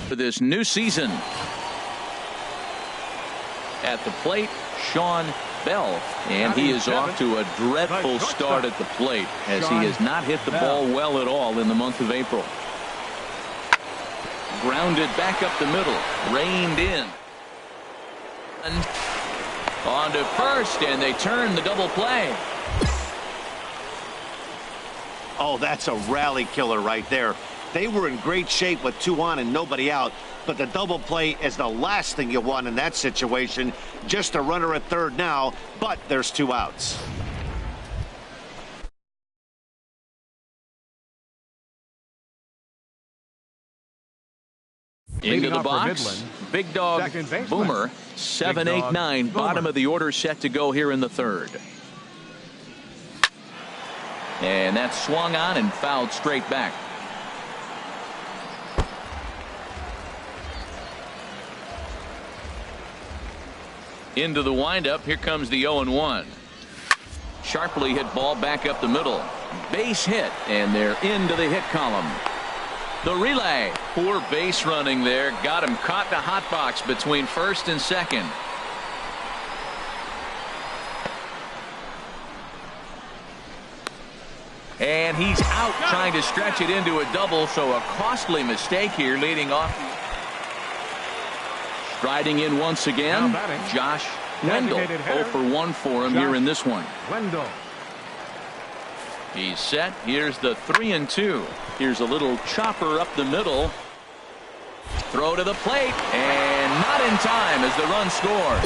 for this new season. At the plate, Sean Bell, and he is off to a dreadful start at the plate as he has not hit the ball well at all in the month of April. Grounded back up the middle, reined in. And on to first, and they turn the double play. Oh, that's a rally killer right there. They were in great shape with 2 on and nobody out, but the double play is the last thing you want in that situation. Just a runner at third now, but there's 2 outs. Into the box, Big Dog Boomer, 7, 8, 9, bottom of the order set to go here in the third. And that's swung on and fouled straight back. Into the windup, here comes the 0-1. Sharply hit ball back up the middle. Base hit, and they're into the hit column. The relay, poor base running there, got him caught the hot box between first and second. And he's out trying to stretch it into a double, so a costly mistake here leading off. Striding in once again, Josh Wendell. 0 for 1 for him here in this one. He's set. Here's the 3-2. Here's a little chopper up the middle. Throw to the plate, and not in time as the run scores.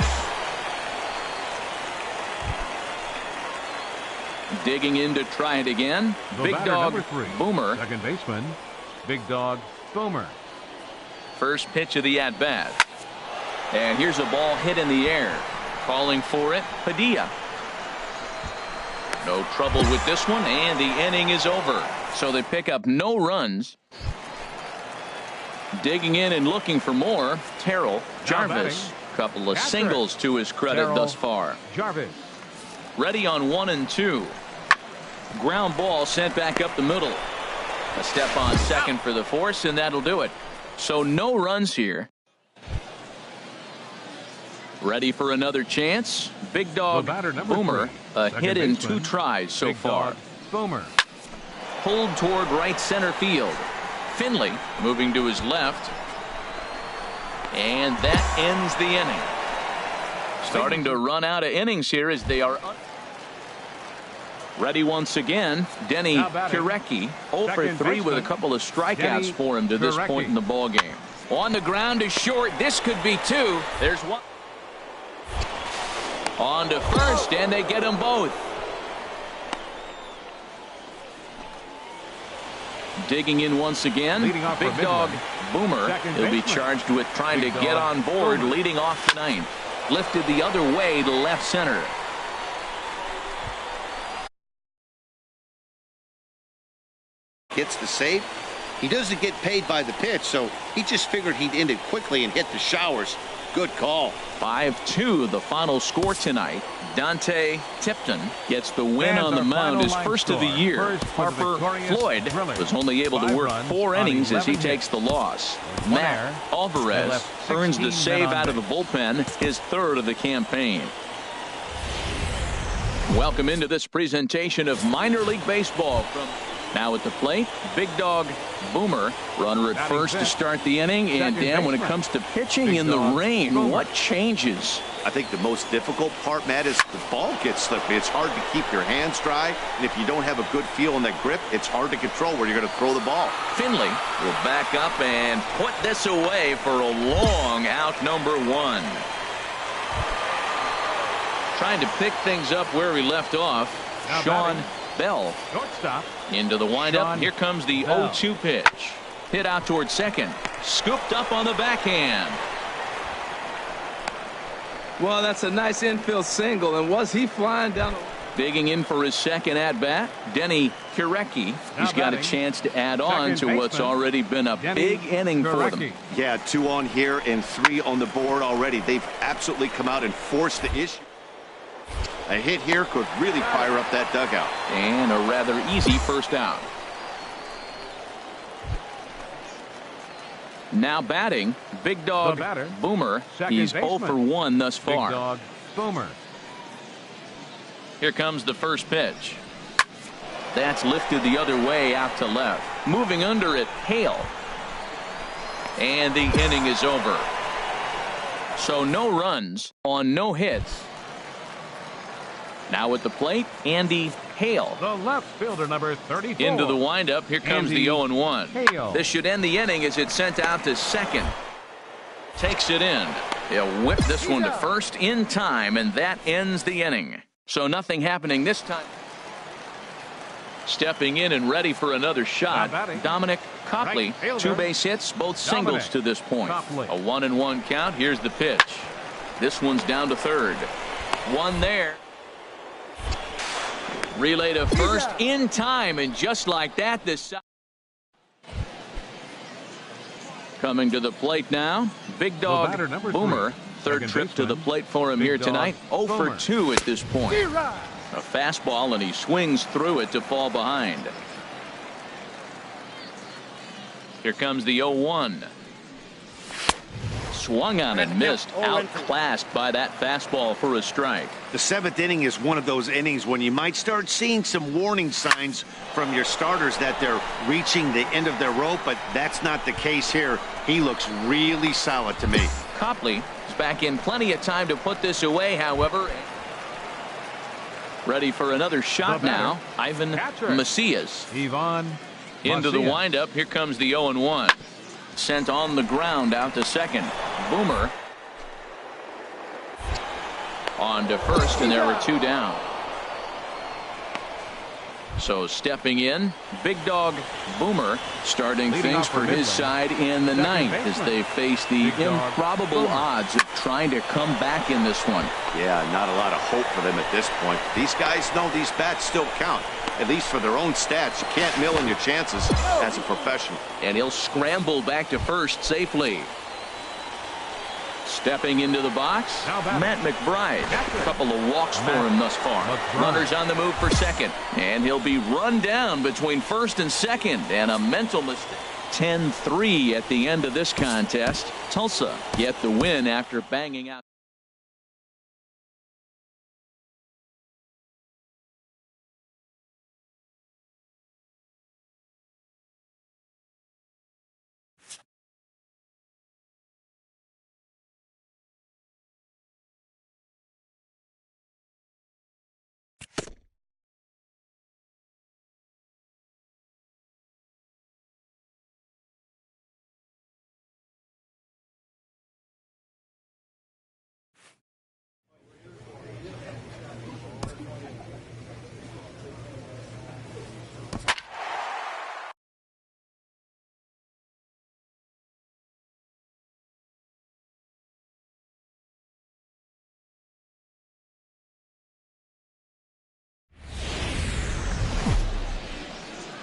Digging in to try it again. Big Dog Boomer. Second baseman, Big Dog Boomer. First pitch of the at-bat. And here's a ball hit in the air. Calling for it, Padilla. No trouble with this one, and the inning is over. So they pick up no runs. Digging in and looking for more, Terrell Jarvis. Couple of singles to his credit thus far. Jarvis. Ready on 1 and 2. Ground ball sent back up the middle. A step on second for the force, and that'll do it. So no runs here. Ready for another chance. Big Dog Boomer, a hit in 2 tries so far. Boomer. Pulled toward right center field. Finley moving to his left. And that ends the inning. Starting to run out of innings here as they are ready once again. Denny Kirecki, 0 for 3 with a couple of strikeouts for him to this point in the ball game. On the ground is short. This could be 2. There's 1. On to first, and they get them both. Digging in once again, Big Dog Boomer. He'll be charged with trying to get on board, leading off the ninth. Lifted the other way to left center. Gets the save. He doesn't get paid by the pitch, so he just figured he'd end it quickly and hit the showers. Good call. 5-2 the final score tonight. Dante Tipton gets the win on the mound, his first of the year. Harper Floyd was only able to work 4 innings as he takes the loss. Matt Alvarez earns the save out of the bullpen, his 3rd of the campaign. Welcome into this presentation of minor league baseball. Now at the plate, Big Dog Boomer, runner at first to start the inning. And Dan, when it comes to pitching in the rain, what changes? I think the most difficult part, Matt, is the ball gets slippery. It's hard to keep your hands dry, and if you don't have a good feel in that grip, it's hard to control where you're going to throw the ball. Finley will back up and put this away for a long out number 1. Trying to pick things up where we left off. Sean Bell into the windup. Here comes the 0-2 pitch. Hit out towards second. Scooped up on the backhand. Well, that's a nice infield single, and was he flying down? Digging in for his second at bat, Denny Kirecki. He's got a chance to add on to what's already been a big inning for them. Yeah, 2 on here and 3 on the board already. They've absolutely come out and forced the issue. A hit here could really fire up that dugout. And a rather easy first out. Now batting, Big Dog Boomer. He's 0 for 1 thus far. Big Dog Boomer. Here comes the first pitch. That's lifted the other way out to left. Moving under it, Hale. And the inning is over. So no runs on no hits. Now at the plate, Andy Hale. The left fielder, number 34. Into the windup. Here comes Andy the 0-1. Hale. This should end the inning as it's sent out to second. Takes it in. He'll whip this one to first in time, and that ends the inning. So nothing happening this time. Stepping in and ready for another shot, Dominic Copley. 2 base hits, both singles to this point. Copley. A 1-1 count. Here's the pitch. This one's down to third. One there. Relay to first in time, and just like that, this coming to the plate now, Big Dog Boomer. 3rd trip to the plate for him here tonight. 0 for 2 at this point. A fastball, and he swings through it to fall behind. Here comes the 0-1. Swung on and missed. Outclassed by that fastball for a strike. The 7th inning is one of those innings when you might start seeing some warning signs from your starters that they're reaching the end of their rope, but that's not the case here. He looks really solid to me. Copley is back in plenty of time to put this away, however. Ready for another shot now. Ivan Macias. Ivan Into the Macias. windup. Here comes the 0-1. Sent on the ground out to second. Boomer on to first, and there were 2 down. So stepping in, Big Dog Boomer starting things for his side in the 9th as they face the improbable odds of trying to come back in this one. Yeah, not a lot of hope for them at this point. These guys know these bats still count, at least for their own stats. You can't mill in your chances as a professional. And he'll scramble back to first safely. Stepping into the box, Matt McBride. A couple of walks for him thus far. Runners on the move for second. And he'll be run down between first and second. And a mental mistake. 10-3 at the end of this contest. Tulsa get the win after banging out.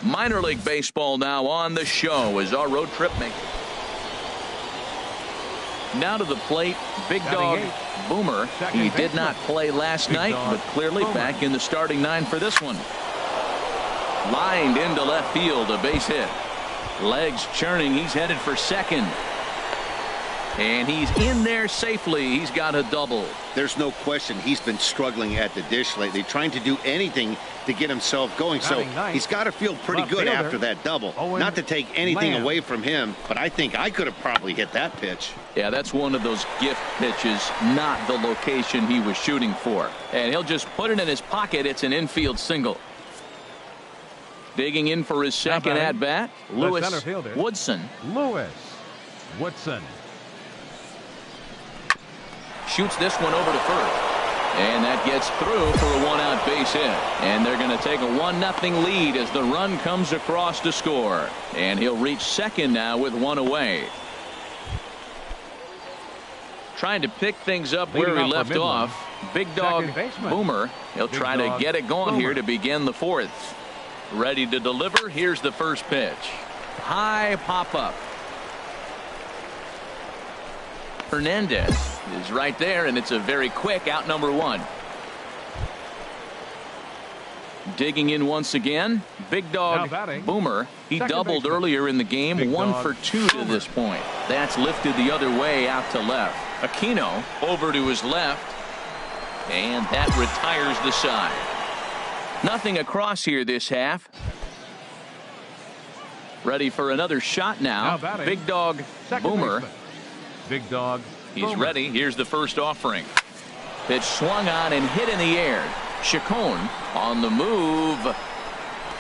Minor League Baseball now on the show as our road trip makes. Now to the plate, Big Dog Boomer. He did not play last night, but clearly back in the starting 9 for this one. Lined into left field, a base hit. Legs churning, he's headed for second. And he's in there safely. He's got a double. There's no question he's been struggling at the dish lately, trying to do anything to get himself going. So he's got to feel pretty good after that double. Not to take anything away from him, but I think I could have probably hit that pitch. Yeah, that's one of those gift pitches, not the location he was shooting for. And he'll just put it in his pocket. It's an infield single. Digging in for his second at-bat, Lewis Woodson. Lewis Woodson. Shoots this one over to first. And that gets through for a 1-out base hit. And they're going to take a 1-0 lead as the run comes across to score. And he'll reach second now with 1 away. Trying to pick things up where he left off. Big Dog Boomer. He'll try to get it going here to begin the 4th. Ready to deliver. Here's the first pitch. High pop-up. Hernandez is right there, and it's a very quick out number 1. Digging in once again, Big Dog Boomer. He doubled earlier in the game, 1 for 2 to this point. That's lifted the other way out to left. Aquino over to his left, and that retires the side. Nothing across here this half. Ready for another shot now. Big Dog Boomer. Big Dog. He's ready. Here's the first offering. Pitch swung on and hit in the air. Chacon on the move.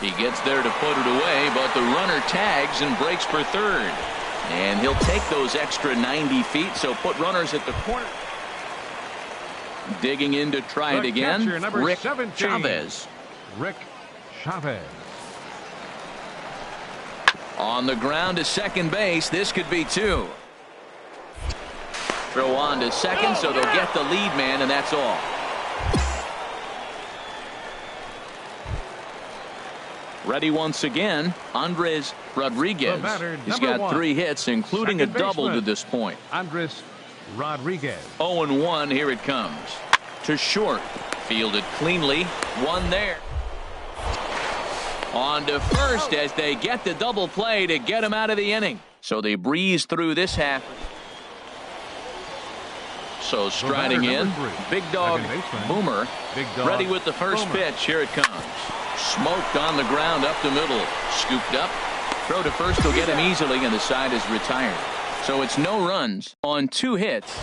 He gets there to put it away, but the runner tags and breaks for third. And he'll take those extra 90 feet, so put runners at the corner. Digging in to try it again. Rick Chavez. Rick Chavez. On the ground to second base. This could be 2. Throw on to second, so they'll get the lead man, and that's all. Ready once again, Andres Rodriguez. He's got 3 hits, including a double to this point. Andres Rodriguez. 0-1, here it comes. To short, fielded cleanly, 1 there. On to first as they get the double play to get him out of the inning. So they breeze through this half. So striding in, Big Dog Boomer, ready with the first pitch. Here it comes. Smoked on the ground up the middle. Scooped up. Throw to first will get him easily, and the side is retired. So it's no runs on 2 hits.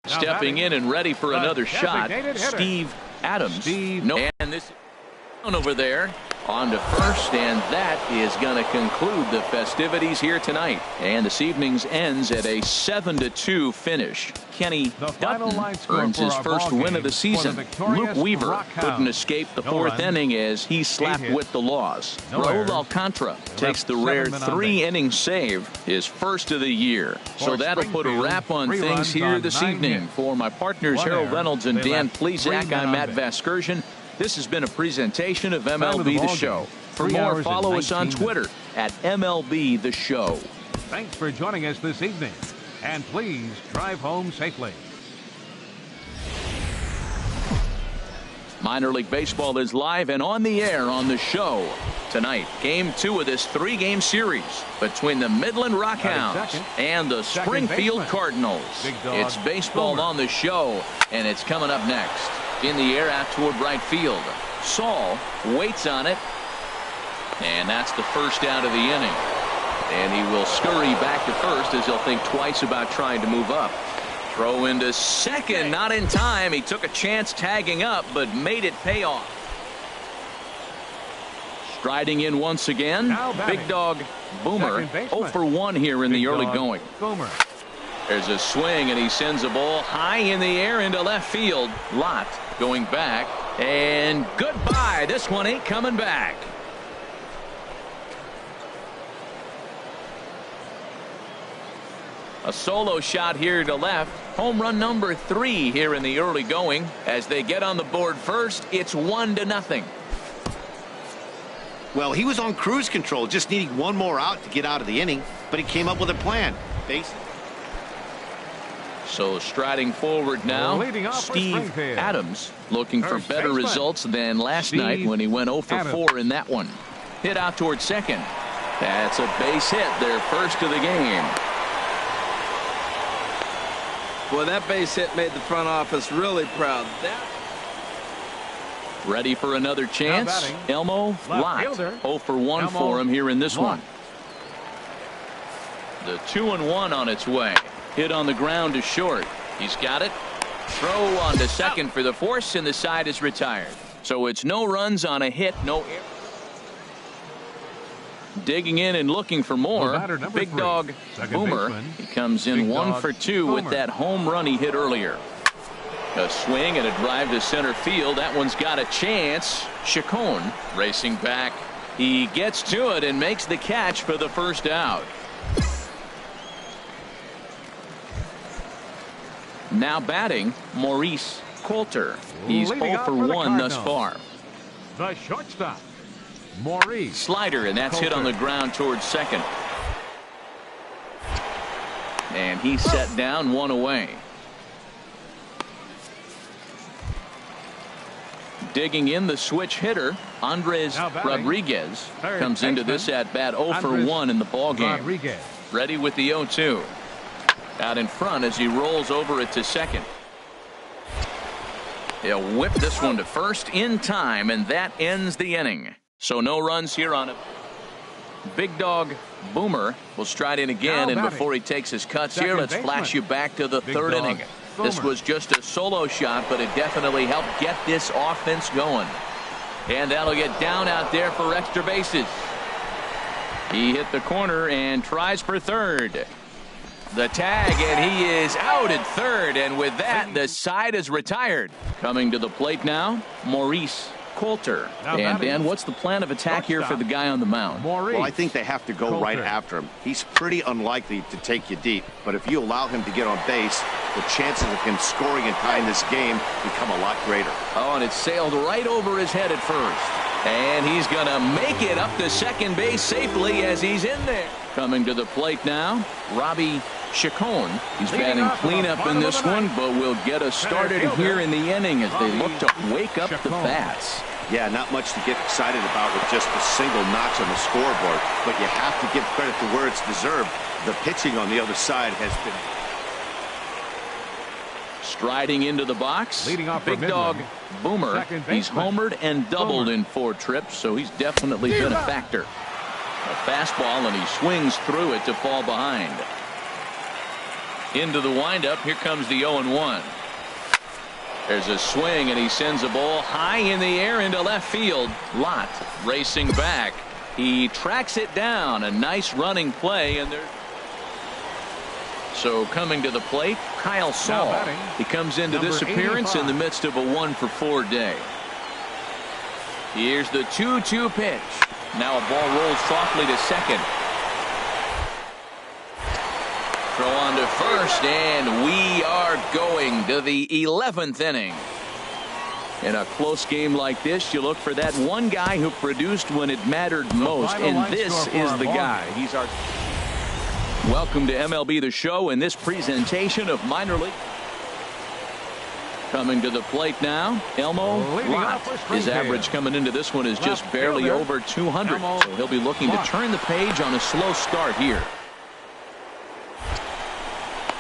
Stepping in and ready for another shot, Steve Adams. And this over there. On to first, and that is going to conclude the festivities here tonight. And this evening's ends at a 7-2 finish. Kenny Dutton earns his first win of the season. Luke Weaver couldn't escape the fourth inning as he slapped with the loss. Raul Alcantara takes the rare 3-inning save, his first of the year. So that'll put a wrap on things here this evening. For my partners Harold Reynolds and Dan Plesac, I'm Matt Vasgersian. This has been a presentation of MLB The Show. For more, follow us on Twitter at MLB The Show. Thanks for joining us this evening. And please drive home safely. Minor League Baseball is live and on the air on The Show. Tonight, Game 2 of this 3-game series between the Midland Rockhounds and the Springfield Cardinals. It's baseball on The Show, and it's coming up next. In the air out toward right field. Saul waits on it. And that's the first out of the inning. And he will scurry back to first as he'll think twice about trying to move up. Throw into second, not in time. He took a chance tagging up, but made it pay off. Striding in once again, Big Dog Boomer. 0 for 1 here in the early going. Boomer. There's a swing, and he sends a ball high in the air into left field. Lott going back, and goodbye. This one ain't coming back. A solo shot here to left. Home run number 3 here in the early going. As they get on the board first, it's 1-0. Well, he was on cruise control, just needing one more out to get out of the inning, but he came up with a plan. So striding forward now, Steve Adams looking for better results than last night when he went 0 for 4 in that one. Hit out towards second. That's a base hit, their first of the game. Well, that base hit made the front office really proud. Ready for another chance. Elmo Lott. 0 for 1 for him here in this one. The 2-1 on its way. Hit on the ground to short. He's got it. Throw on to second for the force, and the side is retired. So it's no runs on a hit, no air. Digging in and looking for more. Big Dog Boomer. He comes in 1 for 2 with that home run he hit earlier. A swing and a drive to center field. That one's got a chance. Chacon racing back. He gets to it and makes the catch for the first out. Now batting, Maurice Coulter. He's 0 for 1 thus far. The shortstop, Maurice. Slider, and that's hit on the ground towards second. And he's set down, 1 away. Digging in the switch hitter, Andres Rodriguez comes into this at bat 0 for 1 in the ballgame. Ready with the 0-2. Out in front as he rolls over it to second. He'll whip this one to first in time, and that ends the inning. So no runs here on it. Big Dog Boomer will stride in again, and before he takes his cuts here, let's flash you back to the third inning. This was just a solo shot, but it definitely helped get this offense going. And that'll get down out there for extra bases. He hit the corner and tries for third. The tag, and he is out at third, and with that, the side is retired. Coming to the plate now, Maurice Coulter. And Dan, what's the plan of attack here for the guy on the mound? Well, I think they have to go right after him. He's pretty unlikely to take you deep, but if you allow him to get on base, the chances of him scoring and tying this game become a lot greater. Oh, and it sailed right over his head at first. And he's going to make it up to second base safely as he's in there. Coming to the plate now, Robbie Chacon. He's batting cleanup in this one, but will get us started here in the inning as they look to wake up the bats. Yeah, not much to get excited about with just a single notch on the scoreboard, but you have to give credit to where it's deserved. The pitching on the other side has been... Striding into the box, Big Dog Boomer. He's homered and doubled in 4 trips, so he's definitely been a factor. A fastball, and he swings through it to fall behind. Into the windup, here comes the 0-1. There's a swing, and he sends a ball high in the air into left field. Lott racing back. He tracks it down. A nice running play, and there. So coming to the plate, Kyle Saul. He comes into this appearance 85. In the midst of a 1-for-4 day. Here's the 2-2 pitch. Now a ball rolls softly to second. Throw on to first, and we are going to the 11th inning. In a close game like this, you look for that one guy who produced when it mattered most, and this is the guy. He's our. Welcome to MLB The Show in this presentation of minor league. Coming to the plate now, Elmo Lott. His average coming into this one is just barely over 200, so he'll be looking to turn the page on a slow start here.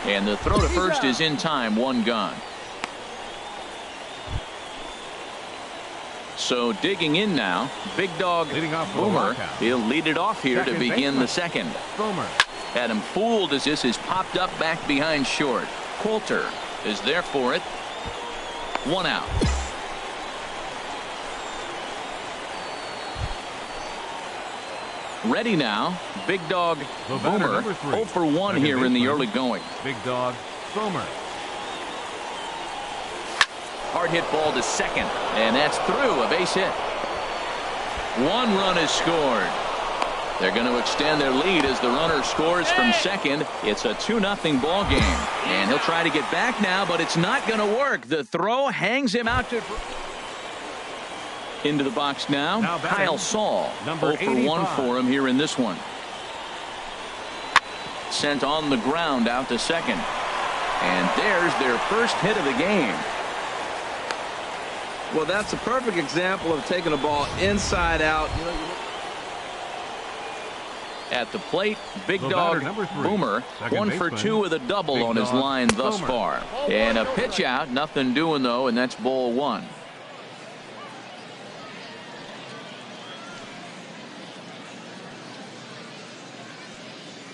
And the throw to first is in time, one gone. So digging in now, Big Dog Boomer. He'll lead it off here to begin the second. Boomer had him fooled as this is popped up back behind short. Coulter is there for it. One out. Ready now, Big Dog Boomer. 0 for 1 here in the early going. Big Dog Boomer. Hard hit ball to second, and that's through. A base hit. One run is scored. They're going to extend their lead as the runner scores from second. It's a 2-0 ball game, and he'll try to get back now, but it's not going to work. The throw hangs him out to. Into the box now Kyle Saul. 0 for 1 for him here in this one. Sent on the ground out to second. And there's their first hit of the game. Well, that's a perfect example of taking a ball inside out. At the plate, Big Dog Boomer. 1 for 2 with a double on his line thus far. And a pitch out. Nothing doing, though, and that's ball one.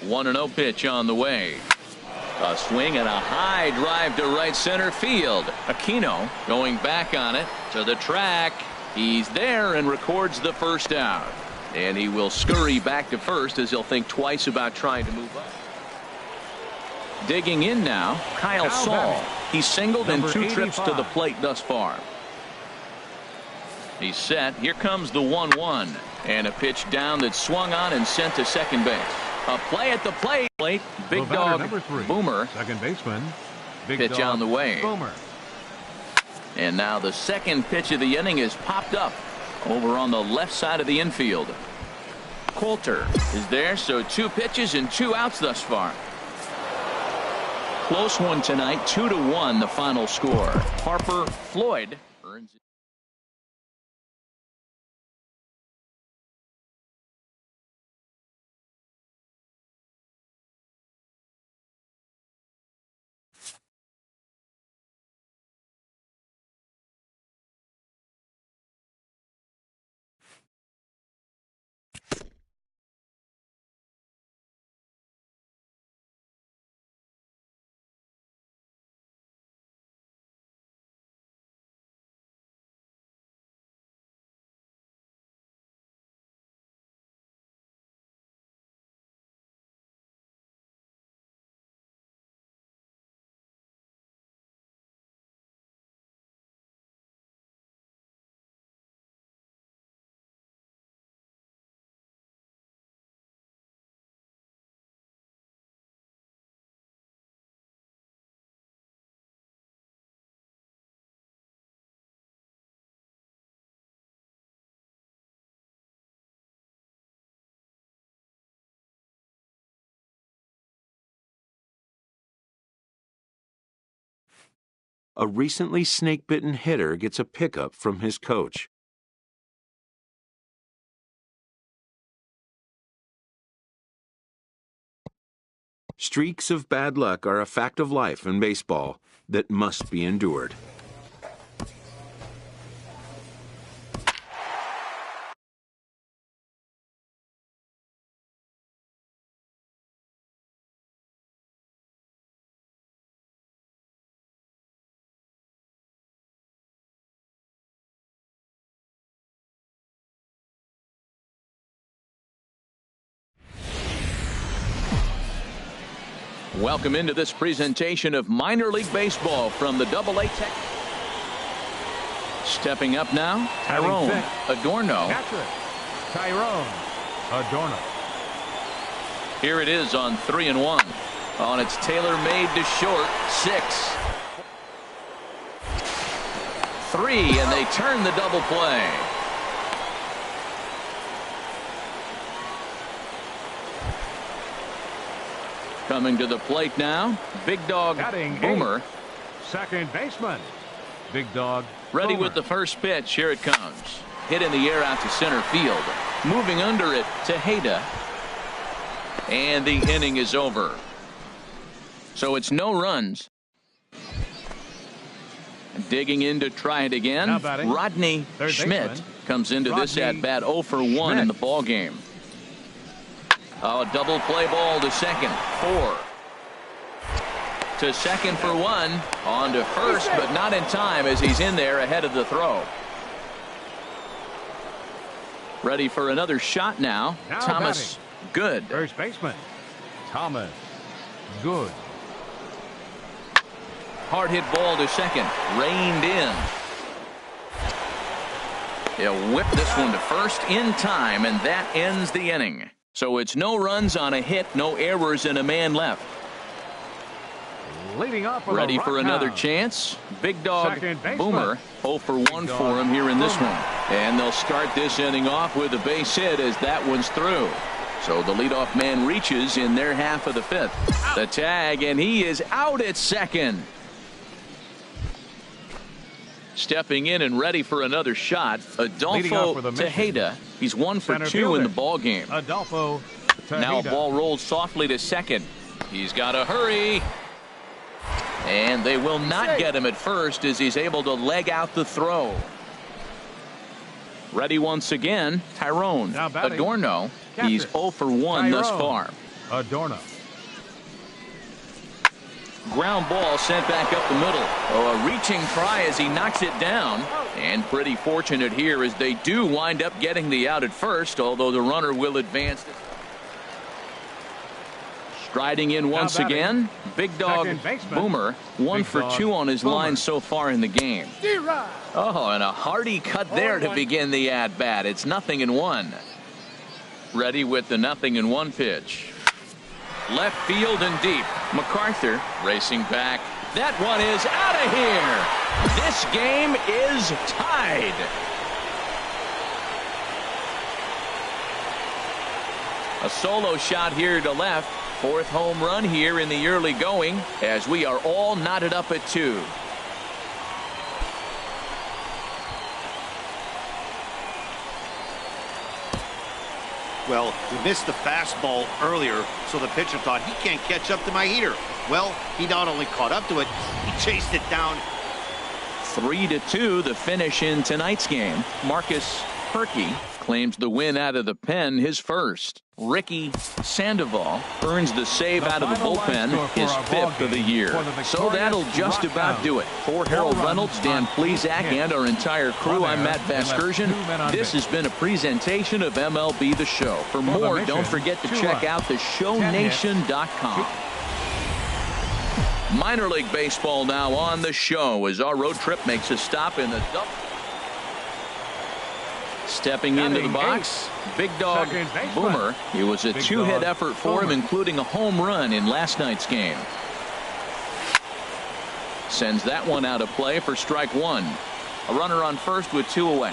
1-0 pitch on the way. A swing and a high drive to right center field. Aquino going back on it to the track. He's there and records the first out. And he will scurry back to first as he'll think twice about trying to move up. Digging in now, Kyle Saul. He's singled in 2 trips to the plate thus far. He's set. Here comes the 1-1. And a pitch down that swung on and sent to second base. A play at the plate. Big Dog Boomer. Second baseman. Big pitch Dog on the way. Boomer. And now the second pitch of the inning is popped up over on the left side of the infield. Coulter is there, so 2 pitches and 2 outs thus far. Close one tonight, 2-1 the final score. Harper Floyd earns it. A recently snake-bitten hitter gets a pickup from his coach. Streaks of bad luck are a fact of life in baseball that must be endured. Welcome into this presentation of minor league baseball from the AA Tech. Stepping up now, Tyrone Adorno. Catcher, Tyrone Adorno. Here it is on 3-1. On its tailor-made to short, 6. 3, and they turn the double play. Coming to the plate now, Big Dog Boomer. Second baseman, Big Dog Ready Boomer. with the first pitch. Here it comes. Hit in the air out to center field. Moving under it, Tejeda. And the inning is over. So it's no runs. Digging in to try it again. Rodney Schmidt comes into this at bat 0 for 1 in the ball game. A double play ball to second. 4. To second for 1. On to first, but not in time as he's in there ahead of the throw. Ready for another shot now. Thomas Good. First baseman, Thomas Good. Hard hit ball to second. Reined in. He'll whip this one to first in time, and that ends the inning. So it's no runs on a hit, no errors, and a man left. Leading off Ready for another chance. Big Dog Boomer 0 for 1 for him here in this one. And they'll start this inning off with a base hit as that one's through. So the leadoff man reaches in their half of the 5th. The tag, and he is out at second. Stepping in and ready for another shot, Adolfo Tejeda. He's 1 for 2 in the ball game. Adolfo Tejeda. Now a ball rolled softly to second. He's got to hurry. And they will not get him at first as he's able to leg out the throw. Ready once again, Tyrone Adorno. He's 0 for 1 thus far. Adorno. Ground ball sent back up the middle. Oh, a reaching try as he knocks it down. And pretty fortunate here as they do wind up getting the out at first, although the runner will advance. Striding in once again, Big Dog Boomer. 1 for 2 on his line so far in the game. Oh, and a hearty cut there to begin the at-bat. It's 0-1. Ready with the 0-1 pitch. Left field and deep. MacArthur racing back. That one is out of here. This game is tied. A solo shot here to left. 4th home run here in the early going as we are all knotted up at 2. Well, he missed the fastball earlier, so the pitcher thought he can't catch up to my heater. Well, he not only caught up to it, he chased it down. 3-2 the finish in tonight's game. Marcus Perky claims the win out of the pen, his first. Ricky Sandoval earns the save out of the bullpen, his 5th of the year. So that'll just about do it. For Harold Reynolds, Dan Plesac, and our entire crew, I'm Matt Vasgersian. This has been a presentation of MLB The Show. For more, don't forget to check out theshownation.com. Minor League Baseball now on the show as our road trip makes a stop in the double. Stepping into the box, Big Dog Boomer. It was a 2-hit effort for him, including a home run in last night's game. Sends that one out of play for strike 1. A runner on first with 2 away.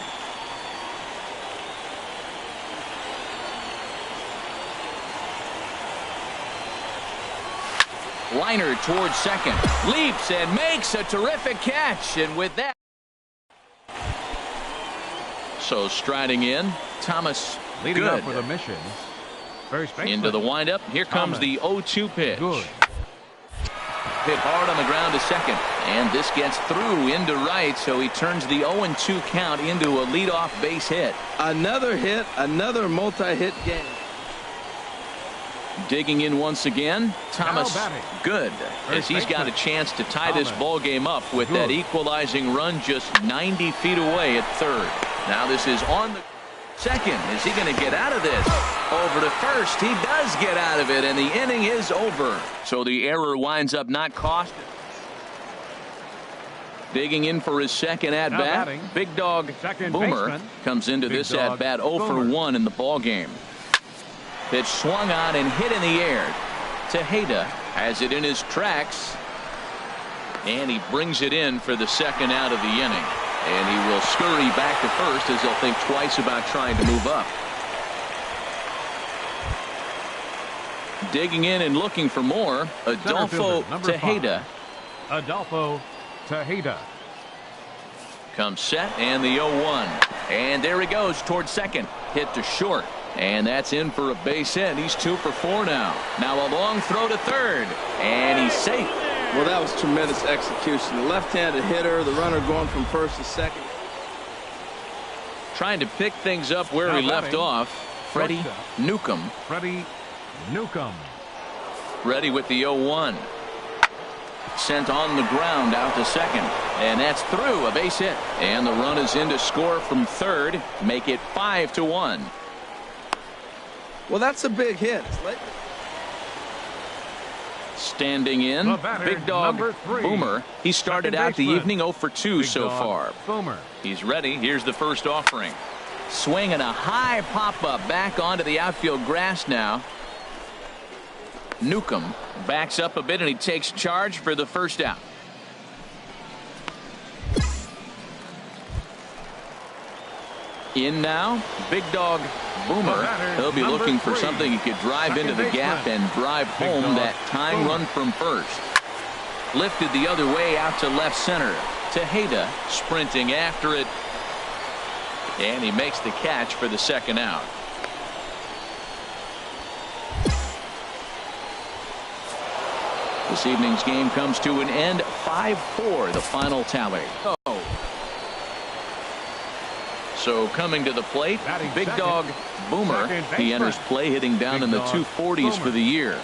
Liner towards second. Leaps and makes a terrific catch. And with that. So striding in, Thomas Leading Good. up for the Missions. First baseman. Into the windup. Here comes the 0-2 pitch. Good. Hit hard on the ground to second. And this gets through into right, so he turns the 0-2 count into a leadoff base hit. Another hit, another multi-hit game. Digging in once again, Thomas Good, as he's got a chance to tie this ball game up with that equalizing run just 90 feet away at third. Now this is on the Second, is he going to get out of this? Over to first, he does get out of it, and the inning is over. So the error winds up not costing. Digging in for his second at-bat, Big Dog Boomer comes into this at-bat 0 for 1 in the ballgame. Pitch swung on and hit in the air. Tejeda has it in his tracks, and he brings it in for the second out of the inning. And he will scurry back to first as he'll think twice about trying to move up. Digging in and looking for more, Adolfo Tejeda. Adolfo Tejeda comes set, and the 0-1. And there he goes towards second. Hit to short. And that's in for a base hit. He's 2 for 4 now. Now a long throw to third. And he's safe. Well, that was tremendous execution. The left-handed hitter, the runner going from first to second. Trying to pick things up where he left off. Freddie Newcomb. Freddie Newcomb. Ready with the 0-1. Sent on the ground out to second. And that's through, a base hit. And the run is in to score from third. Make it 5-1. Well, that's a big hit. Standing in, Big Dog Boomer. He started out the evening 0 for 2 so far. Boomer. He's ready. Here's the first offering. Swing and a high pop-up back onto the outfield grass now. Newcomb backs up a bit, and he takes charge for the first out. In now, Big Dog Boomer. He'll be looking for something he could drive into the gap and drive home that tying run from first. Lifted the other way out to left center. Tejeda sprinting after it. And he makes the catch for the second out. This evening's game comes to an end. 5-4 the final tally. So coming to the plate, Big Dog Boomer. He enters play hitting down in the 240s for the year.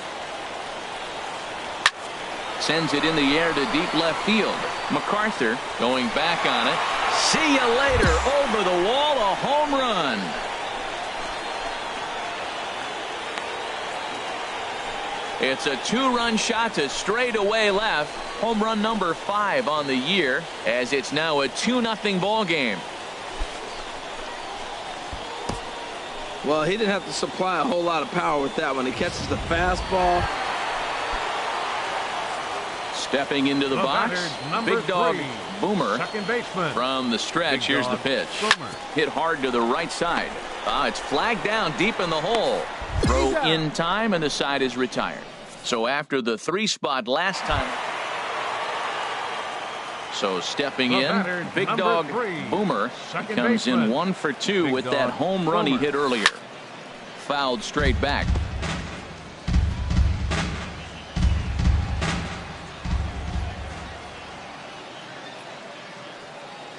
Sends it in the air to deep left field. MacArthur going back on it. See you later. Over the wall, a home run. It's a 2-run shot to straightaway left. Home run number 5 on the year, as it's now a 2-0 ball game. Well, he didn't have to supply a whole lot of power with that one. He catches the fastball. Stepping into the box, Big Dog Boomer from the stretch. Here's the pitch. Hit hard to the right side. It's flagged down deep in the hole. Throw in time, and the side is retired. So after the 3-spot last time. So stepping in, Big Dog Boomer comes in 1 for 2 with that home run he hit earlier. Fouled straight back.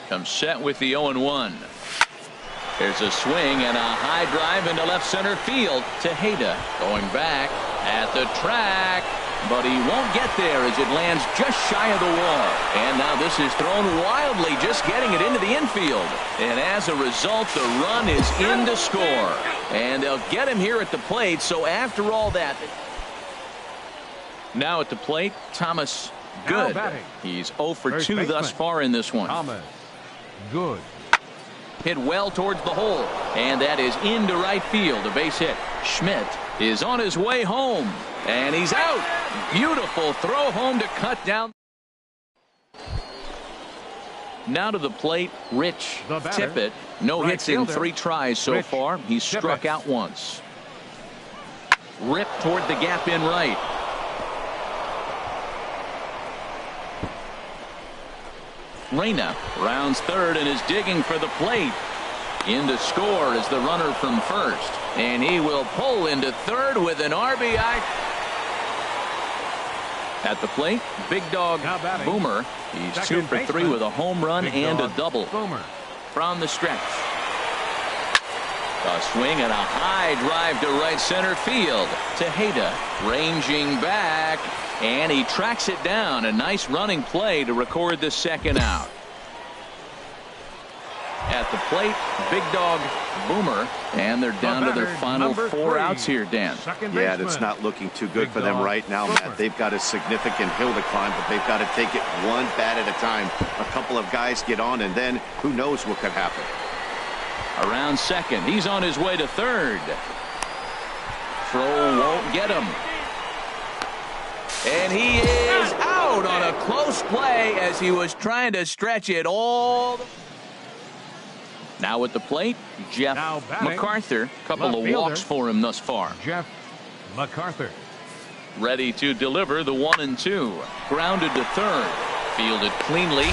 Comes set with the 0-1. There's a swing and a high drive into left center field. Tejeda going back at the track, but he won't get there as it lands just shy of the wall. And now this is thrown wildly, just getting it into the infield. And as a result, the run is in to score. And they'll get him here at the plate. So after all that, now at the plate, Thomas Good. He's 0 for 2 thus far in this one. Thomas Good. Hit well towards the hole, and that is into right field. A base hit. Schmidt is on his way home, and he's out. Beautiful throw home to cut down. Now to the plate, Rich Tippett. No hits in 3 tries so far. He's struck out once. Ripped toward the gap in right. Reyna rounds third and is digging for the plate. In to score is the runner from first, and he will pull into third with an RBI. At the plate, Big Dog Boomer. He's 2 for 3 with a home run and a double from the stretch. A swing and a high drive to right center field. Tejeda ranging back, and he tracks it down. A nice running play to record the second out. At At the plate, Big Dog Boomer, and they're down to their final 4 outs here, Dan. Yeah, that's not looking too good for them right now, Matt. They've got a significant hill to climb, but they've got to take it one bat at a time. A couple of guys get on, and then who knows what could happen. Around second, he's on his way to third. Throw won't get him. And he is out on a close play as he was trying to stretch it all. Now at the plate, Jeff MacArthur. Couple of walks for him thus far. Jeff MacArthur. Ready to deliver the 1-2. Grounded to third. Fielded cleanly.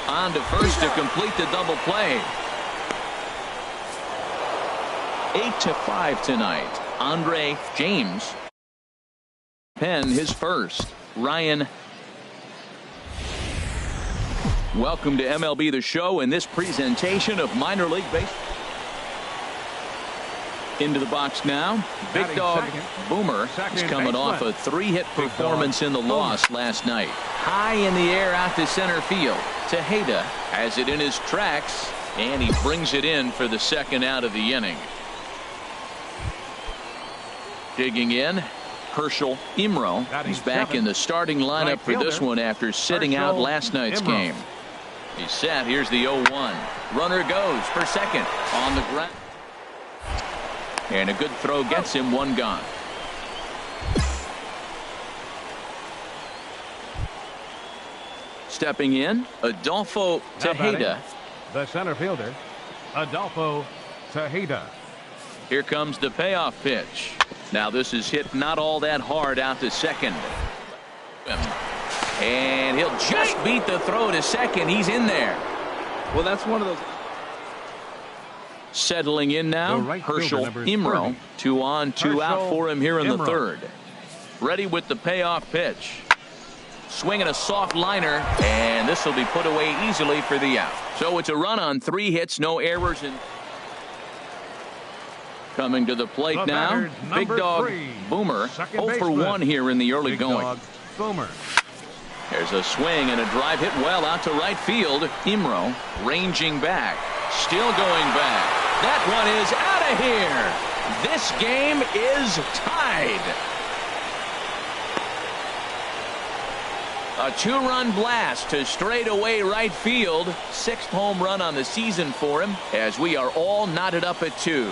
On to first to complete the double play. 8-5 tonight. Andre James. Penn his first. Ryan. Welcome to MLB The Show in this presentation of minor league baseball. Into the box now. Big Dog Boomer is coming off a 3-hit performance in the loss last night. High in the air out to center field. Tejeda has it in his tracks, and he brings it in for the second out of the inning. Digging in, Herschel Imro. He's back in the starting lineup for this one after sitting out last night's game. He's set. Here's the 0-1. Runner goes for second on the ground. And a good throw gets him one gone. Stepping in, Adolfo Tejeda. The center fielder, Adolfo Tejeda. Here comes the payoff pitch. Now this is hit not all that hard out to second. And he'll just beat the throw to second. He's in there. Well, that's one of those. Settling in now, Herschel Imro. 2 on, 2 out for him here in the third. Ready with the payoff pitch. Swinging a soft liner, and this will be put away easily for the out. So it's a run on 3 hits, no errors. Coming to the plate now, Big Dog Boomer. 0 for 1 here in the early going. Boomer. There's a swing and a drive hit well out to right field. Imro ranging back. Still going back. That one is out of here. This game is tied. A 2-run blast to straightaway right field. 6th home run on the season for him as we are all knotted up at 2.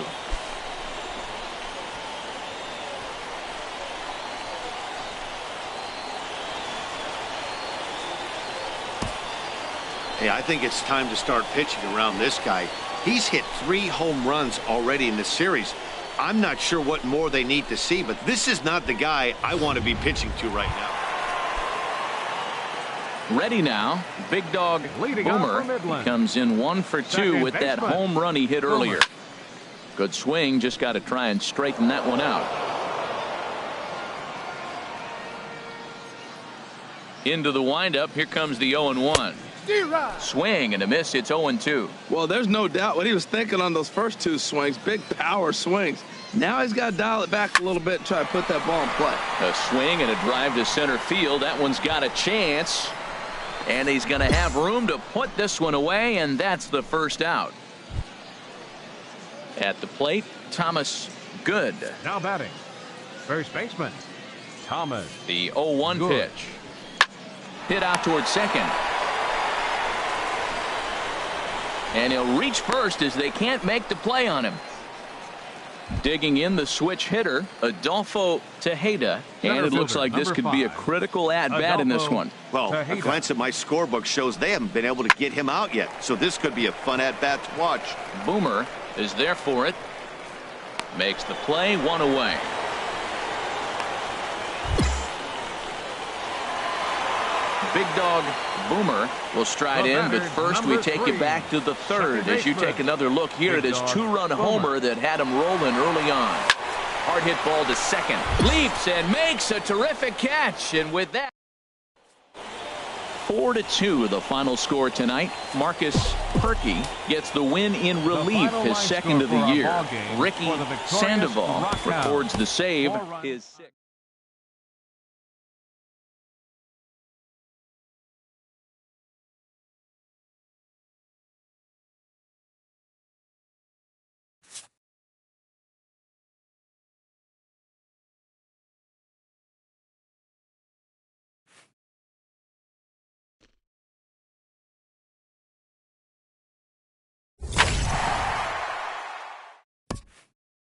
Hey, I think it's time to start pitching around this guy. He's hit 3 home runs already in this series. I'm not sure what more they need to see, but this is not the guy I want to be pitching to right now. Ready now, Big Dog Boomer comes in 1 for 2 with that home run he hit earlier. Good swing, just got to try and straighten that one out. Into the windup, here comes the 0-1. Swing and a miss. It's 0-2. Well, there's no doubt what he was thinking on those first 2 swings. Big power swings. Now he's got to dial it back a little bit and try to put that ball in play. A swing and a drive to center field. That one's got a chance. And he's going to have room to put this one away, and that's the first out. At the plate, Thomas Good. Now batting, first baseman, Thomas. The 0-1 pitch. Hit out towards second. And he'll reach first as they can't make the play on him. Digging in the switch hitter, Adolfo Tejeda. And it looks like this could be a critical at-bat in this one. Well, a glance at my scorebook shows they haven't been able to get him out yet. So this could be a fun at-bat to watch. Boomer is there for it. Makes the play, 1 away. Big Dog Boomer will stride in, but first we take you back to the third as you take another look here at his 2-run homer that had him rolling early on. Hard hit ball to second. Leaps and makes a terrific catch. And with that, 4-2 the final score tonight. Marcus Perky gets the win in relief, his second of the year. Ricky Sandoval records the save, his 6th.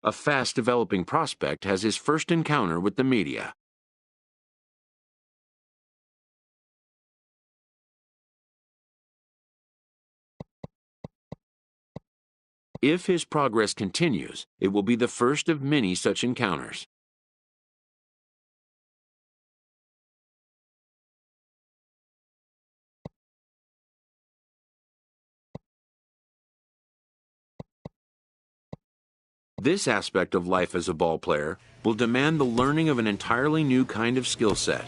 a fast-developing prospect has his first encounter with the media. If his progress continues, it will be the first of many such encounters. This aspect of life as a ball player will demand the learning of an entirely new kind of skill set.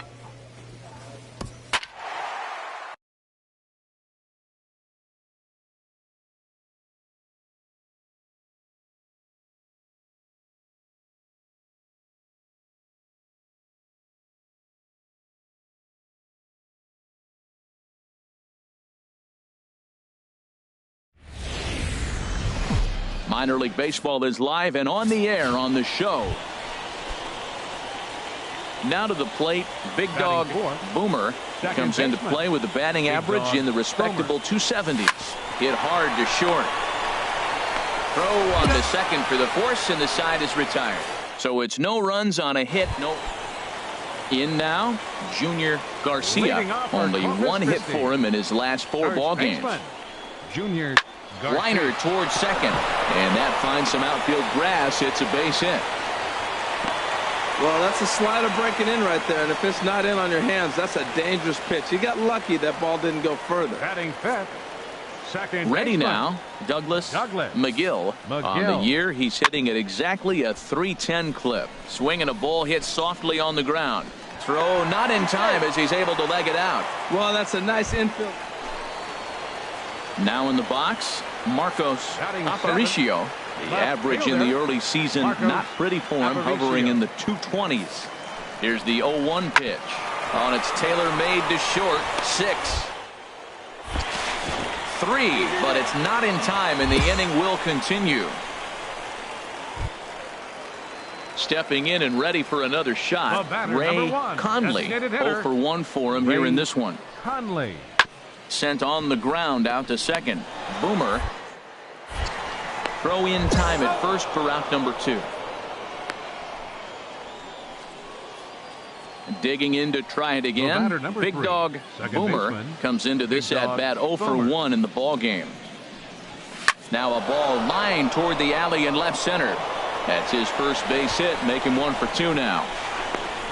Minor League Baseball is live and on the air on the show. Now to the plate, Big Dog Boomer comes into play with a batting average in the respectable 270s. Hit hard to short. Throw on the second for the force, and the side is retired. So it's no runs on a hit. No. In now, Junior Garcia. Only one hit for him in his last 4 ball games. Junior Garcia. Liner towards second, and that finds some outfield grass. It's a base hit. Well, that's a slider breaking in right there, and if it's not in on your hands, that's a dangerous pitch. You got lucky that ball didn't go further. Batting fifth. Second ready baseman. now, Douglas McGill. On the year, he's hitting at exactly a .310 clip. Swinging a ball hit softly on the ground. Throw not in time as he's able to leg it out. Well, that's a nice infield. Now in the box, Marcos Aparicio. The average in the early season, not pretty for him, hovering in the 220s. Here's the 0-1 pitch. On its tailor-made to short, 6. 3, but it's not in time, and the inning will continue. Stepping in and ready for another shot, Ray Conley. 0 for 1 for him here in this one. Conley. Sent on the ground out to second. Boomer. Throw in time at first for out number 2. Digging in to try it again. Big 3. Dog Boomer comes into this at bat 0 for 1 in the ball game. Now a ball lined toward the alley in left center. That's his first base hit, make him 1 for 2 now.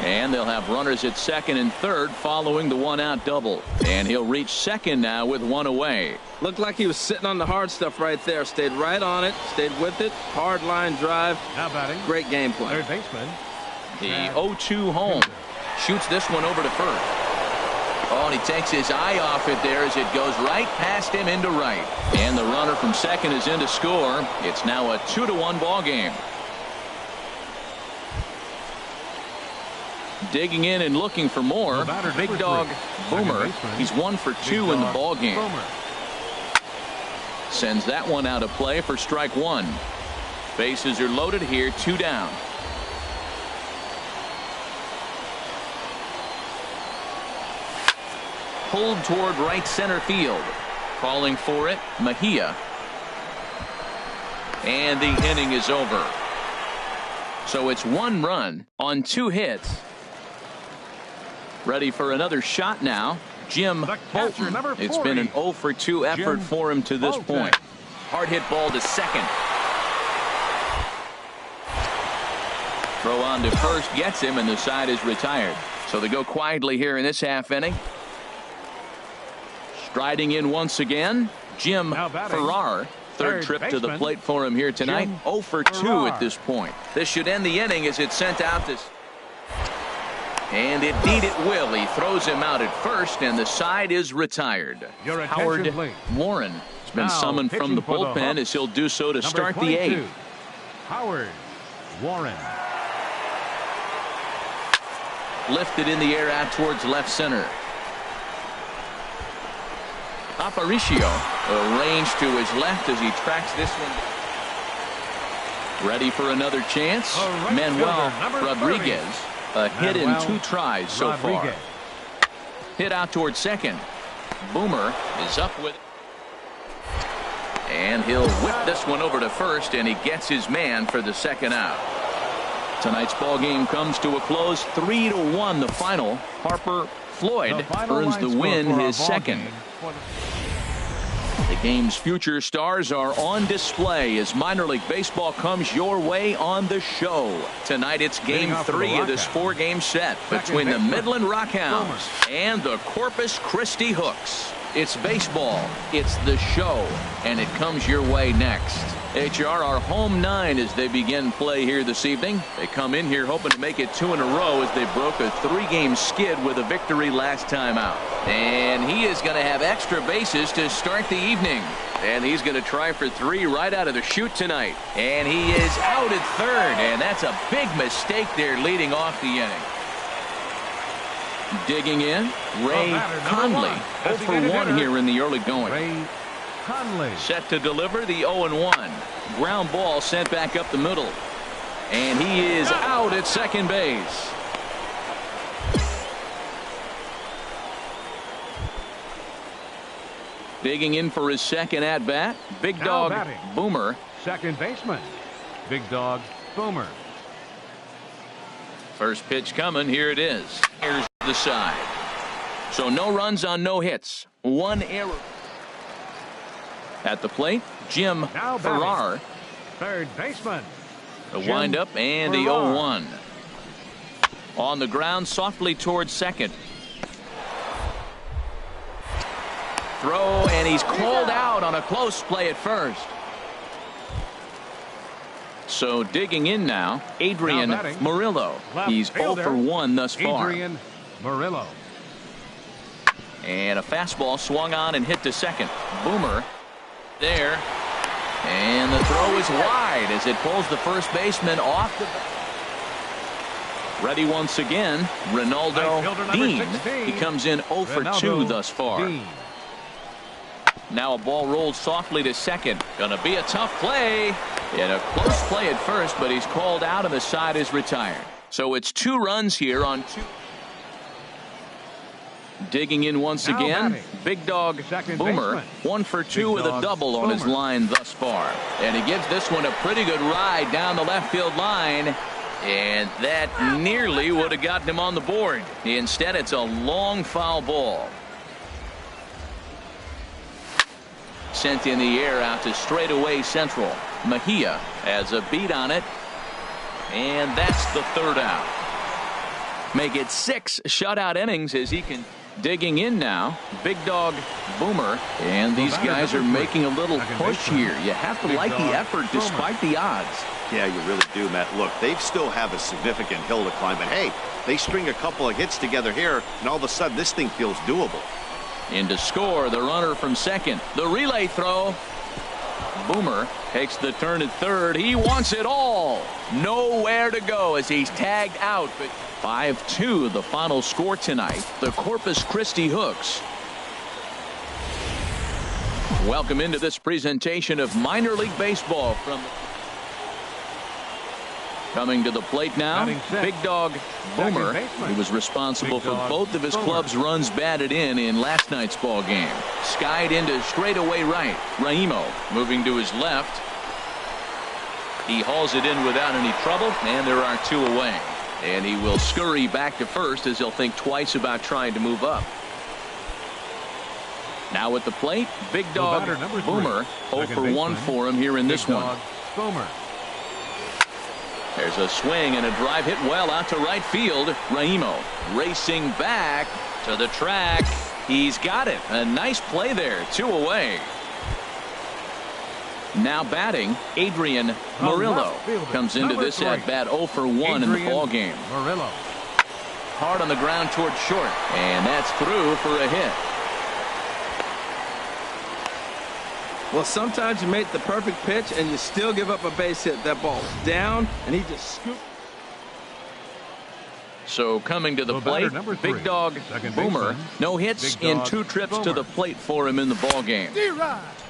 And they'll have runners at second and third following the 1-out double. And he'll reach second now with 1 away. Looked like he was sitting on the hard stuff right there. Stayed right on it. Stayed with it. Hard line drive. Now batting. Great game play. Third baseman. The 0-2 home. Shoots this one over to first. Oh, and he takes his eye off it there as it goes right past him into right. And the runner from second is in to score. It's now a 2-1 ball game. Digging in and looking for more. Big Dog Boomer. He's 1 for 2 in the ball game. Sends that one out of play for strike 1. Bases are loaded here, 2 down. Pulled toward right center field. Calling for it, Mejia. And the inning is over. So it's 1 run on 2 hits. Ready for another shot now. Jim Bolton. It's been an 0 for 2 effort for him to this point. Hard hit ball to second. Throw on to first gets him, and the side is retired. So they go quietly here in this half inning. Striding in once again, Jim Farrar. Third trip to the plate for him here tonight. 0 for 2 at this point. This should end the inning as it's sent out this. And indeed it will. He throws him out at first, and the side is retired. Howard Warren has been summoned from the bullpen as he'll do so to start the 8th. Howard Warren. Lifted in the air out towards left center. Aparicio arranged to his left as he tracks this one. Ready for another chance. Manuel Rodriguez. A hit in 2 tries so far. Hit out towards second. Boomer is up with it. And he'll whip this one over to first, and he gets his man for the second out. Tonight's ball game comes to a close, 3-1 the final. Harper Floyd earns the win, his second. The game's future stars are on display as minor league baseball comes your way on the show. Tonight it's game 3 of this 4-game set between the Midland Rockhounds and the Corpus Christi Hooks. It's baseball, it's the show, and it comes your way next. HR are home 9 as they begin play here this evening. They come in here hoping to make it 2 in a row as they broke a 3-game skid with a victory last time out. And he is going to have extra bases to start the evening. And he's going to try for 3 right out of the chute tonight. And he is out at third, and that's a big mistake there leading off the inning. Digging in, Ray Conley, 0 for 1 here in the early going. Ray Conley. Set to deliver the 0-1. Ground ball sent back up the middle. And he is out at second base. Digging in for his second at-bat, Big Dog Boomer. Second baseman, Big Dog Boomer. First pitch coming, here it is. Here's the side. So no runs on no hits. 1 error. At the plate, Jim Farrar. Third baseman. The windup and the 0-1. On the ground softly towards second. Throw, and he's called out on a close play at first. So digging in now, Adrian Murillo. He's 0 for 1 thus far. Adrian Murillo. And a fastball swung on and hit to second. Boomer there. And the throw is wide as it pulls the first baseman off the. Ready once again, Ronaldo Dean. He comes in 0 for 2 thus far. Dean. Now a ball rolled softly to second. Gonna be a tough play. And a close play at first, but he's called out and the side is retired. So it's 2 runs here on 2. Digging in once again, Big Dog Boomer, 1 for 2 with a double on his line thus far. And he gives this one a pretty good ride down the left field line. And that nearly would have gotten him on the board. Instead, it's a long foul ball. Sent in the air out to straightaway central. Mejia has a beat on it. And that's the 3rd out. Make it 6 shutout innings as he can. Digging in now, Big Dog Boomer. And these guys are making a little push here. You have to like the effort despite the odds. Yeah, you really do, Matt. Look, they still have a significant hill to climb. But, hey, they string a couple of hits together here, and all of a sudden this thing feels doable. In to score, the runner from second. The relay throw. Boomer takes the turn at third. He wants it all. Nowhere to go as he's tagged out. But 5-2 the final score tonight. The Corpus Christi Hooks. Welcome into this presentation of minor league baseball from. Coming to the plate now, Big Dog Boomer. He was responsible for both of his club's runs batted in last night's ball game. Skied into straightaway right. Raimo moving to his left. He hauls it in without any trouble, and there are 2 away. And he will scurry back to first as he'll think twice about trying to move up. Now at the plate, Big Dog Boomer. 0 for 1 for him here in this one. Boomer. There's a swing and a drive hit well out to right field. Raimo racing back to the track. He's got it. A nice play there. 2 away. Now batting, Adrian Murillo comes into this at-bat 0 for 1 in the ball game. Murillo. Hard on the ground towards short. And that's through for a hit. Well, sometimes you make the perfect pitch and you still give up a base hit. That ball was down, and he just scooped. So coming to the plate, Big Dog Boomer. No hits in 2 trips to the plate for him in the ball game.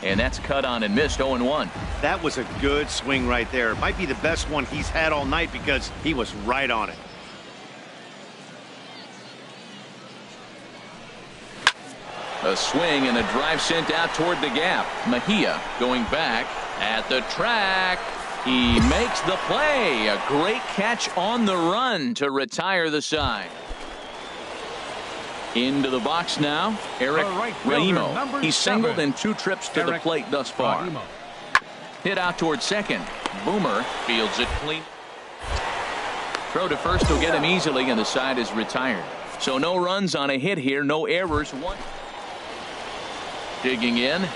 And that's cut on and missed 0-1. That was a good swing right there. It might be the best one he's had all night because he was right on it. A swing and a drive sent out toward the gap. Mejia going back at the track. He makes the play. A great catch on the run to retire the side. Into the box now, Eric Raimo. He's singled in 2 trips to the plate thus far. Hit out toward second. Boomer fields it clean. Throw to first will get him easily, and the side is retired. So no runs on a hit here, no errors. Digging in,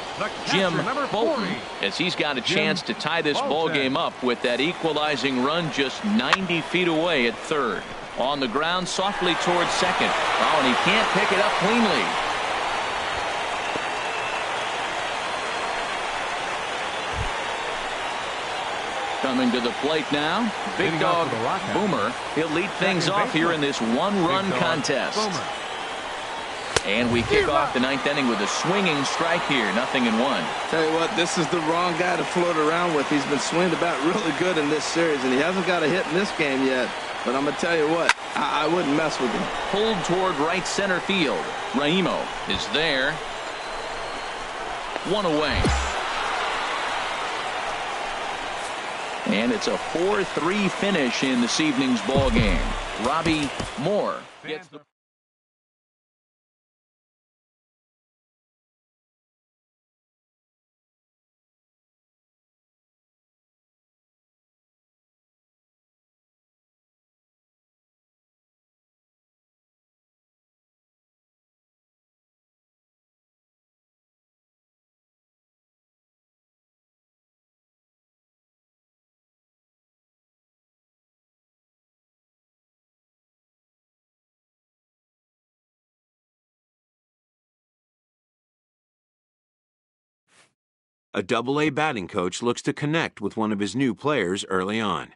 Jim Bolton, as he's got a chance to tie this ball game up with that equalizing run just 90 feet away at third. On the ground, softly towards second. Oh, and he can't pick it up cleanly. Coming to the plate now, Big Dog Boomer. He'll lead things off here in this one-run contest. And we kick off the 9th inning with a swinging strike here, 0-1. Tell you what, this is the wrong guy to float around with. He's been swinged about really good in this series, and he hasn't got a hit in this game yet. But I'm going to tell you what, I wouldn't mess with him. Pulled toward right center field. Raimo is there. 1 away. And it's a 4-3 finish in this evening's ball game. Robbie Moore gets the A Double-A batting coach looks to connect with one of his new players early on.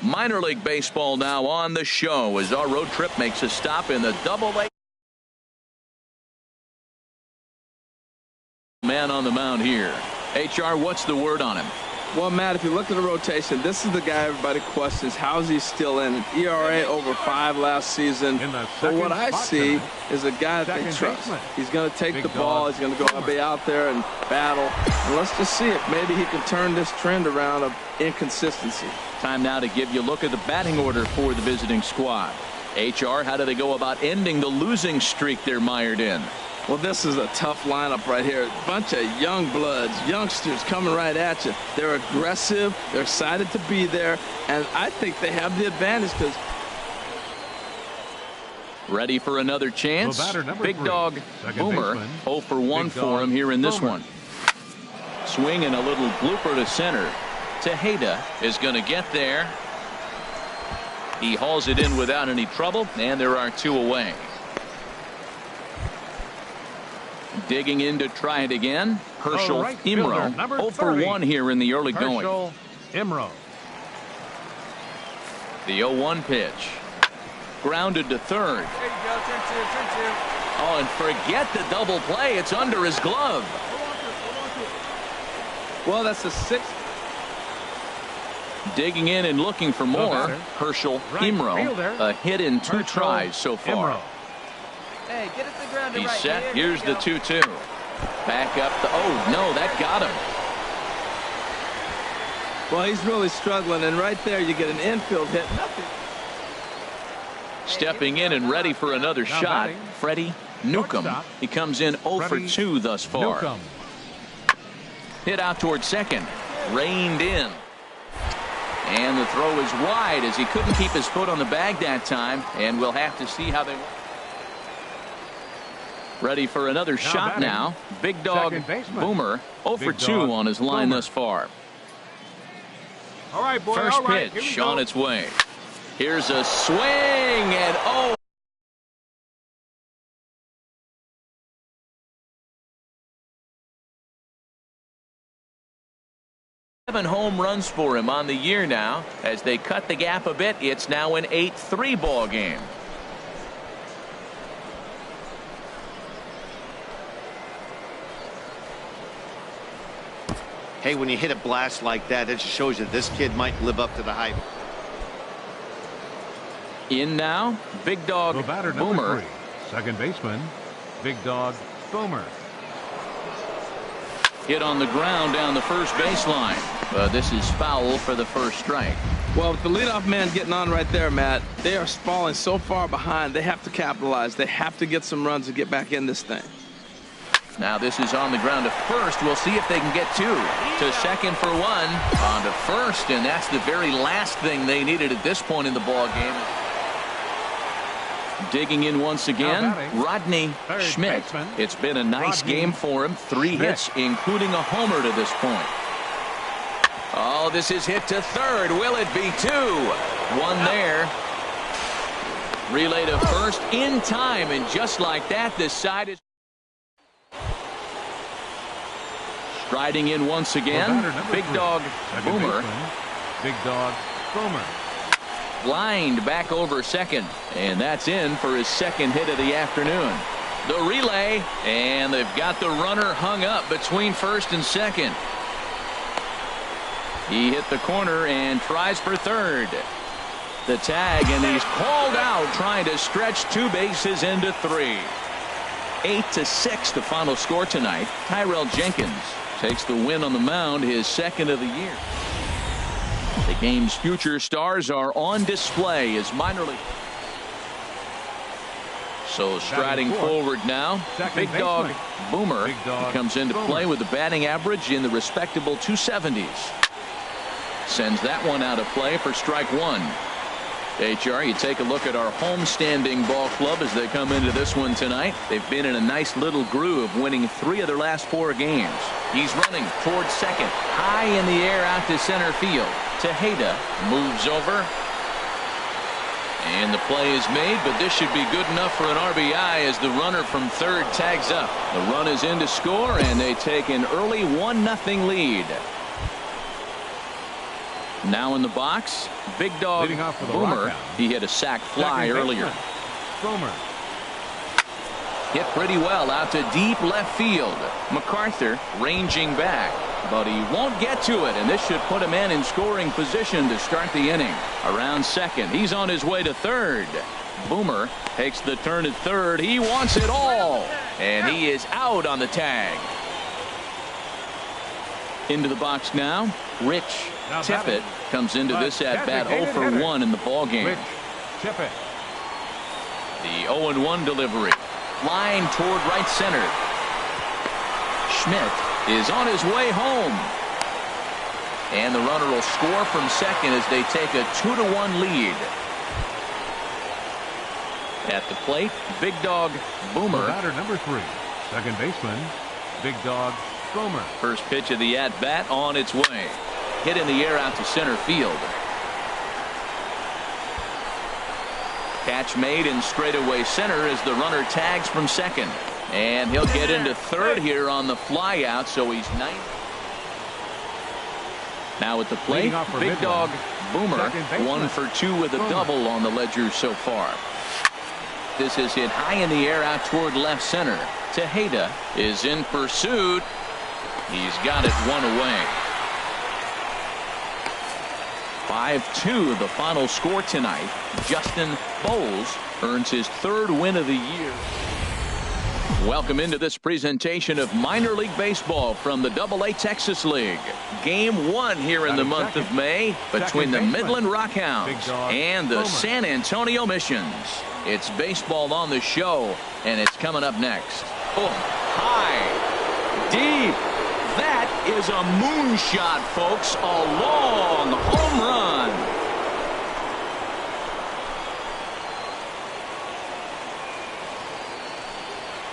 Minor League Baseball now on the show as our road trip makes a stop in the Double-A. Man on the mound here. HR, what's the word on him? Well, Matt, if you look at the rotation, this is the guy everybody questions. How is he still in? An ERA over 5 last season. But what I see is a guy that they trust. He's going to take the ball. He's going to go be out there and battle. And let's just see if maybe he can turn this trend around of inconsistency. Time now to give you a look at the batting order for the visiting squad. HR, how do they go about ending the losing streak they're mired in? Well, this is a tough lineup right here. A bunch of young bloods, youngsters coming right at you. They're aggressive. They're excited to be there. And I think they have the advantage because... Ready for another chance. Big Dog Boomer, 0 for 1 for him here in this one. Swing and a little blooper to center. Tejeda is going to get there. He hauls it in without any trouble, and there are 2 away. Digging in to try it again. Herschel Imro, 0 for 1 here in the early going. Imro. The 0-1 pitch. Grounded to third. There you go, turn 2. Oh, and forget the double play. It's under his glove. Well, that's a 6th. Digging in and looking for more. Herschel Imro, a hit in 2 tries so far. Hey, get us the ground to He's right. set. Here's the 2-2. Back up the... Oh, no, that got him. Well, he's really struggling, and right there you get an infield hit. Nothing. Stepping in and ready for another shot, Freddie Newcomb. He comes in 0 for 2 thus far. Hit out towards second. Reined in. And the throw is wide as he couldn't keep his foot on the bag that time, and we'll have to see how they... Ready for another shot now. Big Dog Boomer, 0 for 2 on his line thus far. All right, boy. First pitch on its way. Here's a swing and oh. 7 home runs for him on the year now. As they cut the gap a bit, it's now an 8-3 ball game. Hey, when you hit a blast like that, it just shows you this kid might live up to the hype. In now, Big Dog Boomer. 3, second baseman, Big Dog Boomer. Hit on the ground down the first baseline. This is foul for the first strike. Well, with the leadoff man getting on right there, Matt, they are falling so far behind. They have to capitalize. They have to get some runs to get back in this thing. Now this is on the ground to first. We'll see if they can get 2. To second for 1. On to first, and that's the very last thing they needed at this point in the ball game. Digging in once again, Rodney Schmidt. It's been a nice game for him. 3 hits, including a homer to this point. Oh, this is hit to third. Will it be 2? 1 there. Relay to first in time, and just like that, this side is... Striding in once again, Big Dog Boomer. Big Dog Boomer. Blind back over second, and that's in for his second hit of the afternoon. The relay, and they've got the runner hung up between first and second. He hit the corner and tries for third. The tag, and he's called out trying to stretch 2 bases into 3. 8-6 the final score tonight. Tyrell Jenkins takes the win on the mound, his second of the year. The game's future stars are on display as minor league. So striding forward now, Big Dog Boomer comes into play with the batting average in the respectable 270s. Sends that one out of play for strike 1. HR, you take a look at our homestanding ball club as they come into this one tonight. They've been in a nice little groove, winning 3 of their last 4 games. He's running towards second, high in the air out to center field. Tejeda moves over. And the play is made, but this should be good enough for an RBI as the runner from third tags up. The run is in to score, and they take an early 1-0 lead. Now in the box, Big Dog Boomer. He hit a sac fly earlier. Boomer. Hit pretty well out to deep left field. MacArthur ranging back, but he won't get to it, and this should put him in scoring position to start the inning. Around second, he's on his way to third. Boomer takes the turn at third. He wants it all, and he is out on the tag. Into the box now, Rich Tippett comes into this at-bat 0 for 1 in the ballgame. Rich Tippett. The 0-1 delivery. Line toward right center. Schmidt is on his way home. And the runner will score from second as they take a 2-1 lead. At the plate, Big Dog Boomer. Batter number 3, second baseman, Big Dog Boomer. First pitch of the at-bat on its way. Hit in the air out to center field. Catch made in straightaway center as the runner tags from second. And he'll get into third here on the fly out, so he's 9. Now at the plate, Big Dog Boomer 1 for 2 with a double on the ledger so far. This is hit high in the air out toward left center. Tejeda is in pursuit. He's got it 1 away. 5-2 the final score tonight. Justin Bowles earns his 3rd win of the year. Welcome into this presentation of minor league baseball from the AA Texas League. Game 1 here in the month of May between the Midland Rockhounds and the San Antonio Missions. It's baseball on the show, and it's coming up next. Oh, high, deep. That is a moonshot, folks. A long home run.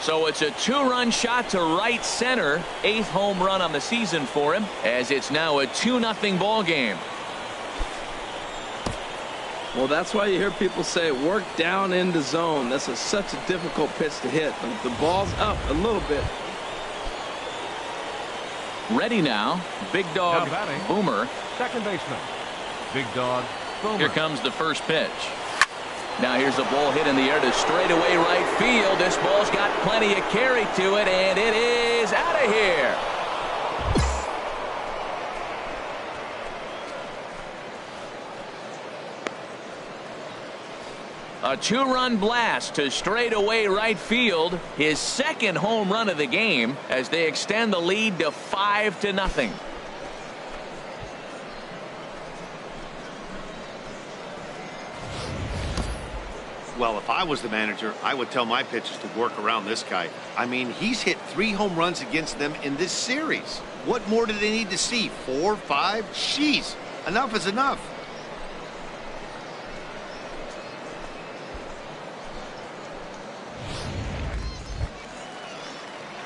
So it's a 2-run shot to right center. 8th home run on the season for him, as it's now a 2-0 ball game. Well, that's why you hear people say work down in the zone. That's such a difficult pitch to hit. The ball's up a little bit. Ready now, Big Dog Boomer. Second baseman, Big Dog Boomer. Here comes the first pitch. Now here's a ball hit in the air to straightaway right field. This ball's got plenty of carry to it, and it is out of here. A 2-run blast to straightaway right field. His 2nd home run of the game as they extend the lead to 5-0. Well, if I was the manager, I would tell my pitchers to work around this guy. I mean, he's hit 3 home runs against them in this series. What more do they need to see? 4, 5? Jeez, enough is enough.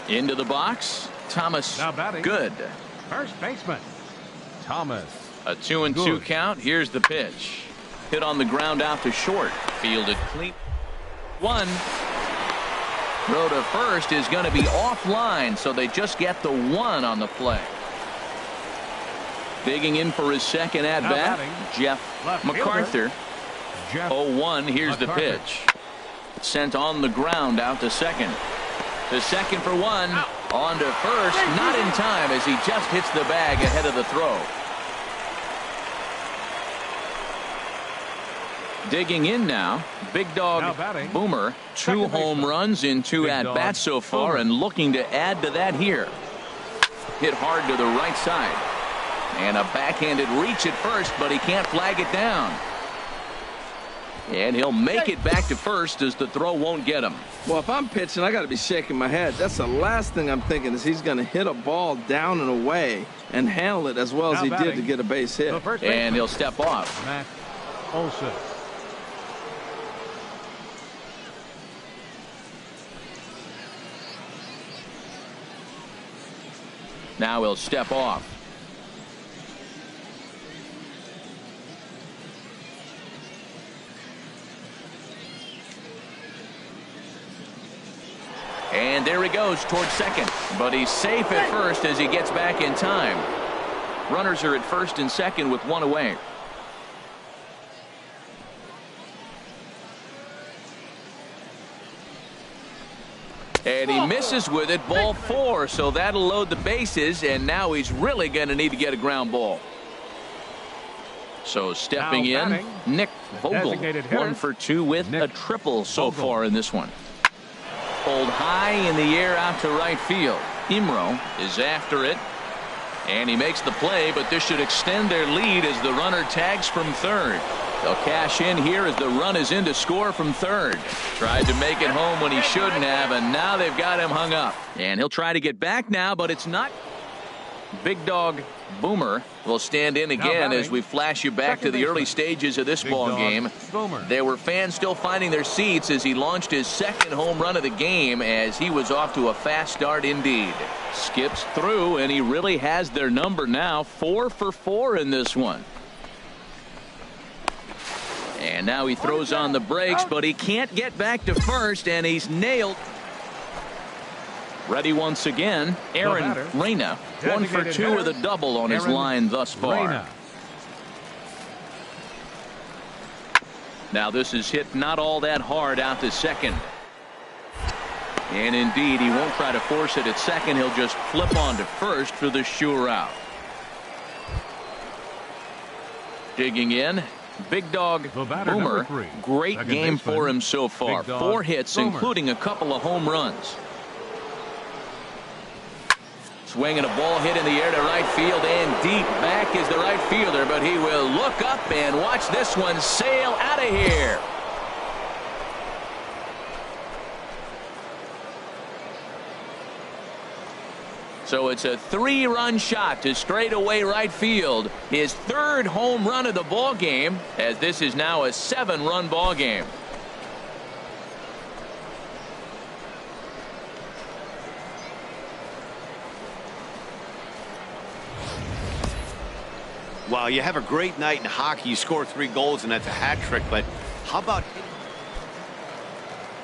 Into the box, Thomas Good. First baseman, Thomas. A 2-2 count. Here's the pitch. Hit on the ground out to short. Fielded clean. 1. Throw to first is going to be offline, so they just get the 1 on the play. Digging in for his 2nd at-bat, Jeff MacArthur. 0-1. Here's the pitch. Sent on the ground out to second. To second for 1. On to first. Not in time as he just hits the bag ahead of the throw. Digging in now, Big Dog Boomer. 2 home runs in 2 at-bats so far, and looking to add to that here. Hit hard to the right side. And a backhanded reach at first, but he can't flag it down. And he'll make it back to first as the throw won't get him. Well, if I'm pitching, I got to be shaking my head. That's the last thing I'm thinking is he's going to hit a ball down and away and handle it as well as he did to get a base hit. And he'll step off. Matt Olson. Now he'll step off. And there he goes towards second, but he's safe at first as he gets back in time. Runners are at first and second with one away. And he misses with it, ball 4, so that'll load the bases, and now he's really going to need to get a ground ball. So stepping in, Nick Vogel, 1 for 2 with a triple so far in this one. Pulled high in the air out to right field. Imro is after it, and he makes the play, but this should extend their lead as the runner tags from third. They'll cash in here as the run is in to score from third. Tried to make it home when he shouldn't have, and now they've got him hung up. And he'll try to get back now, but it's not. Big Dog Boomer will stand in again as we flash you back to the early stages of this ball game. There were fans still finding their seats as he launched his second home run of the game, as he was off to a fast start indeed. Skips through, and he really has their number now. 4 for 4 in this one. And now he throws on the brakes, but he can't get back to first, and he's nailed. Ready once again, Aaron Reyna, 1 for 2 with a double on his line thus far. Now this is hit not all that hard out to second. And indeed, he won't try to force it at second. He'll just flip on to first for the sure out. Digging in, Big Dog Boomer. Great game for him so far. 4 hits, including a couple of home runs. Swinging a ball hit in the air to right field, and deep back is the right fielder, but he will look up and watch this one sail out of here. So it's a 3-run shot to straightaway right field. His 3rd home run of the ball game, as this is now a 7-run ball game. Well, you have a great night in hockey. You score 3 goals, and that's a hat trick. But how about...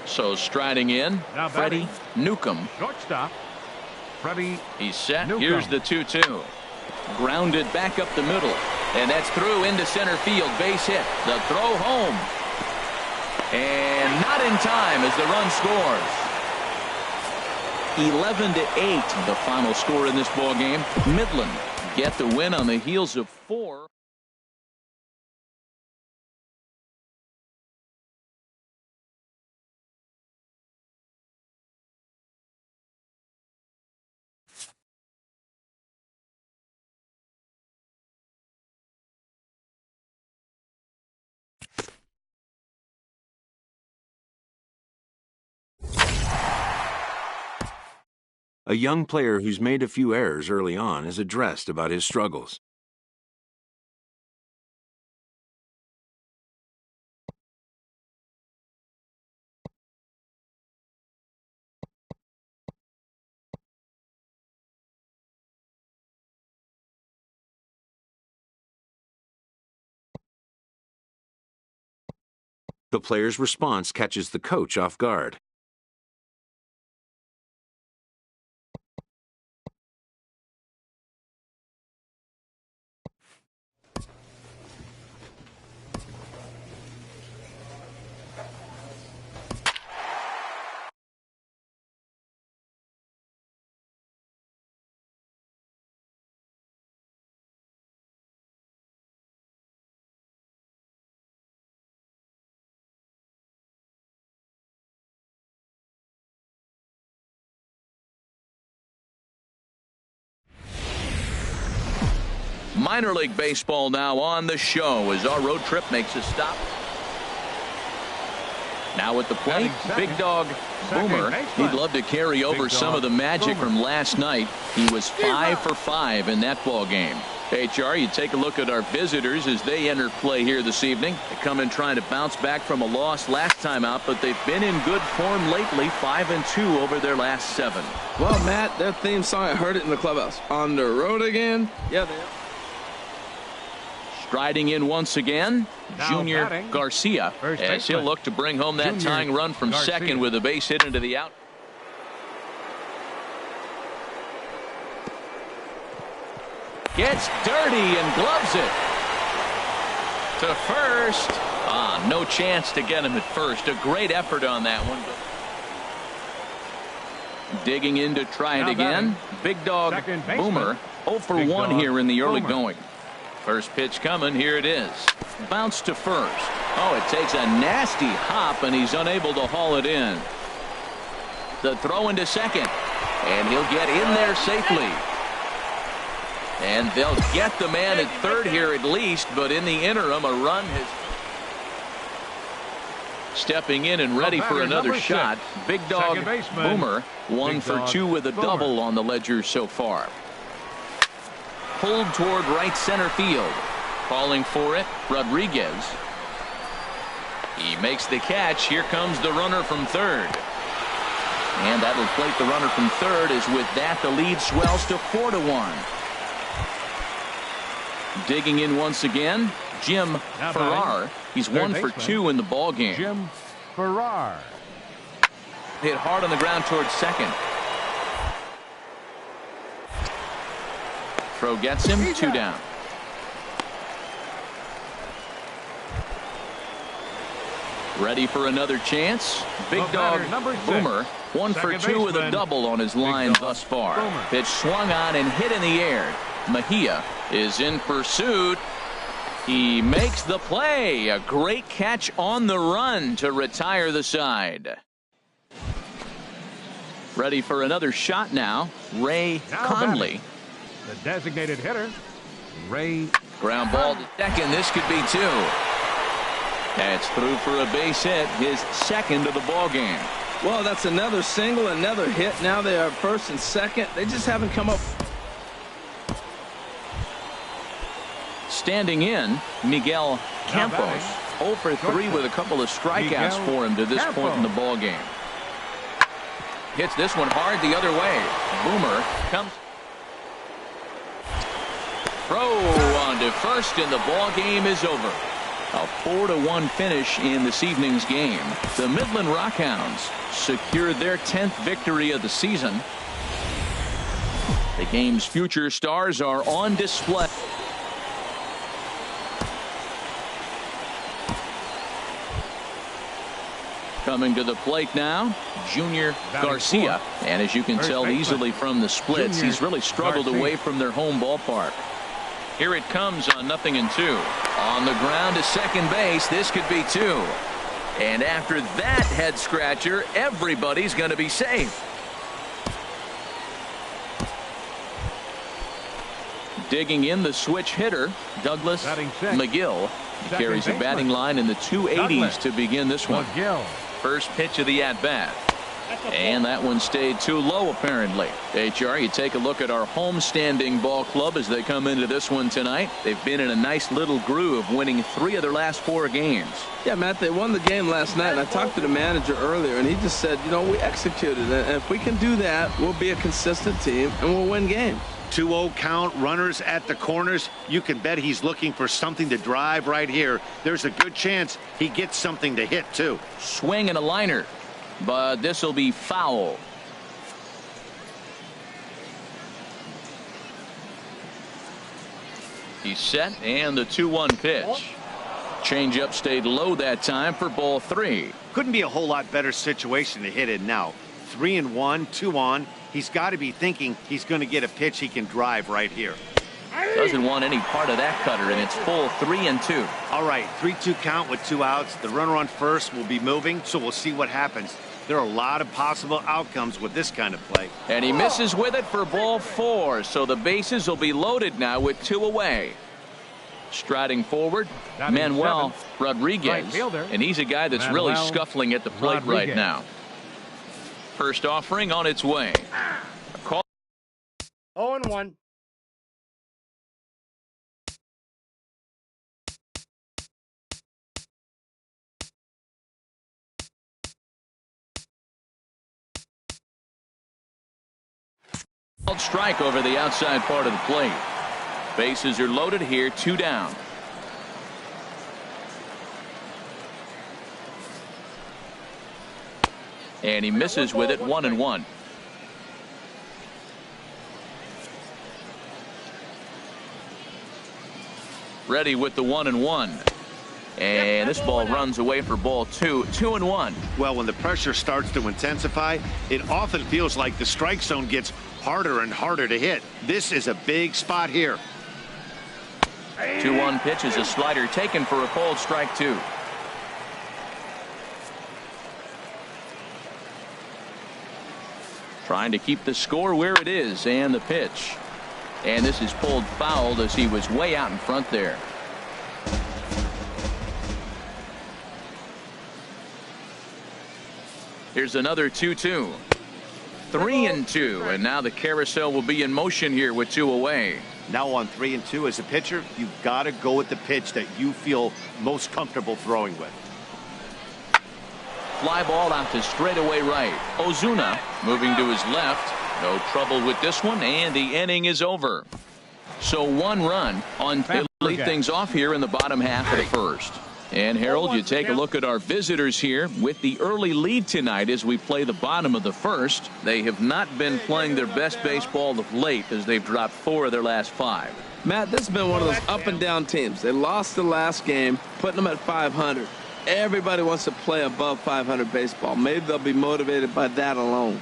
So striding in, Freddie Newcomb. Shortstop, Freddie. He's set. Newcomb. Here's the 2-2. Grounded back up the middle. And that's through into center field. Base hit. The throw home. And not in time as the run scores. 11-8, the final score in this ball game. Midland get the win on the heels of 4. A young player who's made a few errors early on is addressed about his struggles. The player's response catches the coach off guard. Minor League Baseball now on the show as our road trip makes a stop. Now at the plate, Big Dog Boomer. He'd love to carry over some of the magic from last night. He was 5 for 5 in that ball game. HR, you take a look at our visitors as they enter play here this evening. They come in trying to bounce back from a loss last time out, but they've been in good form lately, 5-2 over their last 7. Well, Matt, their theme song, I heard it in the clubhouse. On the road again? Yeah, they are. Striding in once again, Now Junior batting, Garcia, as he'll look to bring home that tying run from second with a base hit into the out. Gets dirty and gloves it to first. No chance to get him at first. A great effort on that one. Digging in to try it again. Big dog Boomer 0 for 1 here in the early going. First pitch coming. Here it is. Bounce to first. Oh, it takes a nasty hop, and he's unable to haul it in. The throw into second, and he'll get in there safely. And they'll get the man at third here at least, but in the interim, a run has stepping in and ready for another shot. Big dog Boomer 1 for 2 with a double on the ledger so far. Pulled toward right center field. Calling for it, Rodriguez. He makes the catch. Here comes the runner from third. And that'll plate the runner from third, as with that the lead swells to 4-1. Digging in once again, Jim Farrar. He's 1 for 2 in the ball game. Jim Farrar. Hit hard on the ground towards second. Throw gets him, 2 down. Ready for another chance. Big dog Boomer 1 for 2 with a double on his line thus far. Pitch swung on and hit in the air. Mejia is in pursuit. He makes the play. A great catch on the run to retire the side. Ready for another shot now. Ray Conley. The designated hitter, Ray. Ground ball to second. This could be 2. That's through for a base hit, his second of the ball game. Well, that's another single, another hit. Now they are first and second. They just haven't come up. Standing in, Miguel Campos 0 for 3 with a couple of strikeouts for him to this point in the ball game. Hits this one hard the other way. Boomer comes. Throw on to first, and the ball game is over. A 4-1 finish in this evening's game. The Midland Rockhounds secured their 10th victory of the season. The game's future stars are on display. Coming to the plate now, Junior Garcia. And as you can tell easily from the splits, he's really struggled away from their home ballpark. Here it comes on 0-2. On the ground to second base. This could be 2. And after that head scratcher, everybody's going to be safe. Digging in, the switch hitter, Douglas McGill. He carries a batting line in the 280s to begin this one. First pitch of the at-bat. And that one stayed too low, apparently. HR, you take a look at our home-standing ball club as they come into this one tonight. They've been in a nice little groove, winning 3 of their last 4 games. Yeah, Matt, they won the game last night, and I talked to the manager earlier, and he just said, you know, we executed it, and if we can do that, we'll be a consistent team, and we'll win games. 2-0 count, runners at the corners. You can bet he's looking for something to drive right here. There's a good chance he gets something to hit, too. Swing and a liner, but this will be foul. He's set, and the 2-1 pitch. Changeup stayed low that time for ball 3. Couldn't be a whole lot better situation to hit in now. 3-1, 2 on. He's got to be thinking he's going to get a pitch he can drive right here. Doesn't want any part of that cutter, and it's full 3-2. All right, 3-2 count with 2 outs. The runner on first will be moving, so we'll see what happens. There are a lot of possible outcomes with this kind of play. And he misses with it for ball 4, so the bases will be loaded now with 2 away. Striding forward, Manuel Rodriguez, and he's a guy that's really scuffling at the plate right now. First offering on its way. A call. 0-1. Strike over the outside part of the plate. Bases are loaded here, 2 down. And he misses with it, 1-1. ready with the 1-1. And this ball runs away for ball 2. 2-1. Well, when the pressure starts to intensify, it often feels like the strike zone gets harder and harder to hit. This is a big spot here. 2-1 pitch is a slider taken for a called strike 2. Trying to keep the score where it is, and the pitch. And this is pulled foul as he was way out in front there. Here's another 2-2. 3-2, and now the carousel will be in motion here with 2 away. Now on 3-2 as a pitcher, you've got to go with the pitch that you feel most comfortable throwing with. Fly ball out to straightaway right. Ozuna moving to his left. No trouble with this one, and the inning is over. So 1 run on to lead things off here in the bottom half of the first. And Harold, you take a look at our visitors here with the early lead tonight as we play the bottom of the first. They have not been playing their best baseball of late as they've dropped 4 of their last 5. Matt, this has been one of those up and down teams. They lost the last game, putting them at 500. Everybody wants to play above 500 baseball. Maybe they'll be motivated by that alone.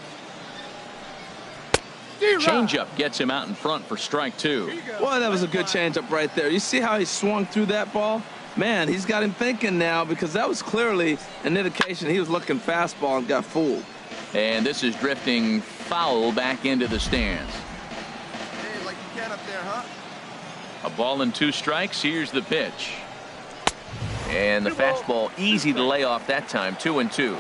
Changeup gets him out in front for strike 2. Boy, that was a good changeup right there. You see how he swung through that ball? Man, he's got him thinking now, because that was clearly an indication he was looking fastball and got fooled. And this is drifting foul back into the stands. Hey, like you can up there, huh? A ball and 2 strikes. Here's the pitch. And the fastball easy to lay off that time. 2-2.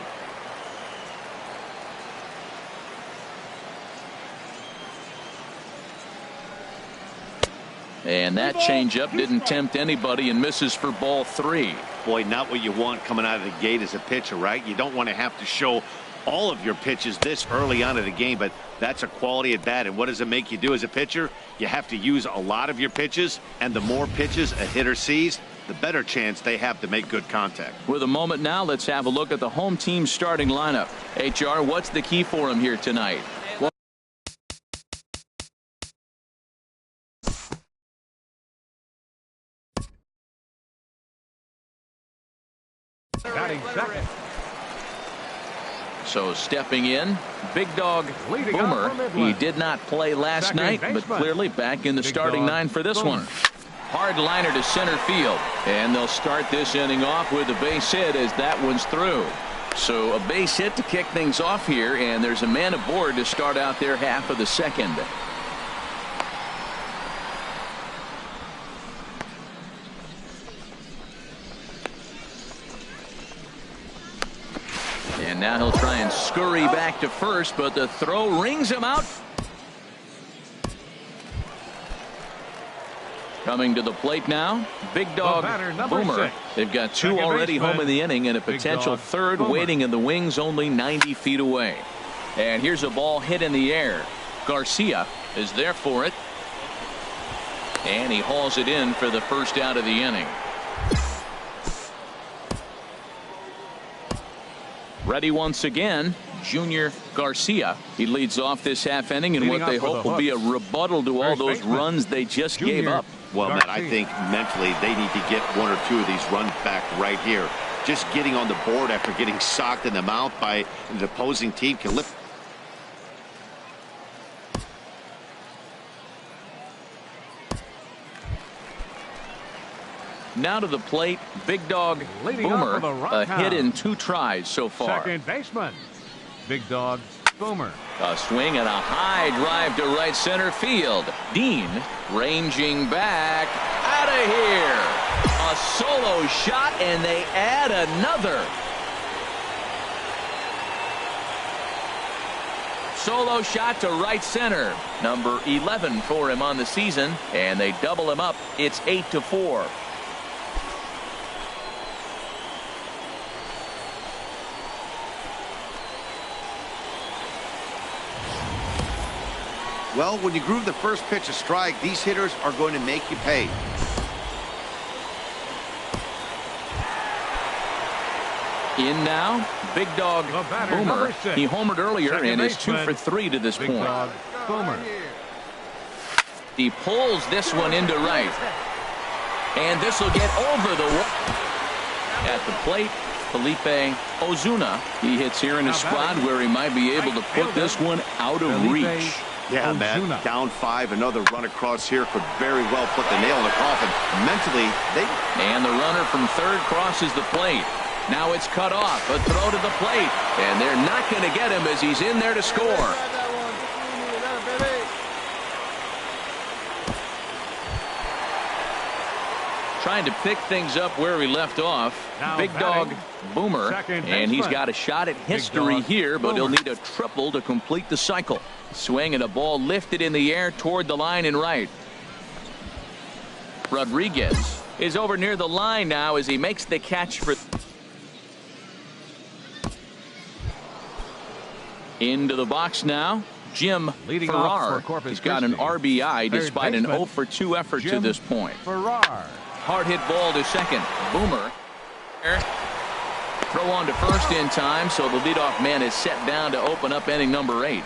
And that changeup didn't tempt anybody and misses for ball 3. Boy, not what you want coming out of the gate as a pitcher, right? You don't want to have to show all of your pitches this early on in the game, but that's a quality at bat. And what does it make you do as a pitcher? You have to use a lot of your pitches, and the more pitches a hitter sees, the better chance they have to make good contact. With a moment now, let's have a look at the home team starting lineup. HR, what's the key for him here tonight? Batting second. So stepping in, Big Dog Boomer. He did not play last night, but clearly back in the starting 9 for this one. Hard liner to center field, and they'll start this inning off with a base hit as that one's through. So a base hit to kick things off here, and there's a man aboard to start out their half of the second. And now he'll try and scurry back to first, but the throw rings him out. Coming to the plate now, Big Dog Boomer. 6. They've got 2 already home in the inning and a potential third waiting in the wings only 90 feet away. And here's a ball hit in the air. Garcia is there for it. And he hauls it in for the first out of the inning. Ready once again, Junior Garcia. He leads off this half inning in what they hope will be a rebuttal to all those runs they just gave up. Well, Matt, I think mentally they need to get 1 or 2 of these runs back right here. Just getting on the board after getting socked in the mouth by the opposing team can lift. Now to the plate, Big Dog Boomer, a hit in 2 tries so far. Second baseman, Big Dog Boomer. A swing and a high drive to right center field. Dean ranging back out of here. A solo shot, and they add another. Solo shot to right center. Number 11 for him on the season, and they double him up. It's 8-4. Well, when you groove the first pitch a strike, these hitters are going to make you pay. In now, Big Dog Boomer. He homered earlier and is 2 for 3 to this point. Boomer. He pulls this one into right. And this will get over the wall. At the plate, Felipe Ozuna. He hits here in a spot where he might be able to put this one out of reach. Yeah, man, down 5, another run across here could very well put the nail in the coffin. Mentally, And the runner from third crosses the plate. Now it's cut off, a throw to the plate, and they're not going to get him as he's in there to score. Trying to pick things up where we left off. Big Dog Boomer, and he's got a shot at history here, but he'll need a triple to complete the cycle. Swing and a ball lifted in the air toward the line and right. Rodriguez is over near the line now as he makes the catch for. Into the box now, Jim Farrar. He's got an RBI despite an 0 for 2 effort to this point. Hard hit ball to second. Boomer. Throw on to first in time, so the leadoff man is set down to open up inning number 8.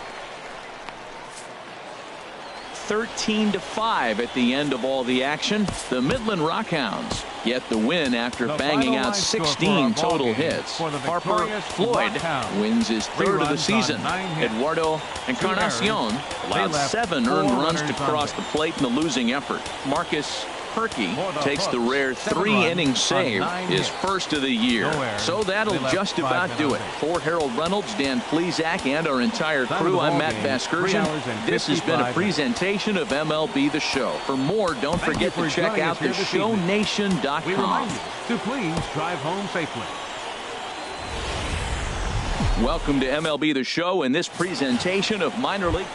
13-5 at the end of all the action. The Midland Rockhounds get the win after banging out 16 total hits. Harper Floyd wins his 3rd of the season. Eduardo Encarnacion allowed 7 earned runs to cross the plate in the losing effort. Marcus Perky takes the rare 3-inning save, his 1st of the year. So that'll just about do it. For Harold Reynolds, Dan Plesac, and our entire crew, I'm Matt Vasgersian. This has been a presentation of MLB The Show. For more, don't forget to check out theshownation.com. We remind you to please drive home safely. Welcome to MLB The Show in this presentation of minor league.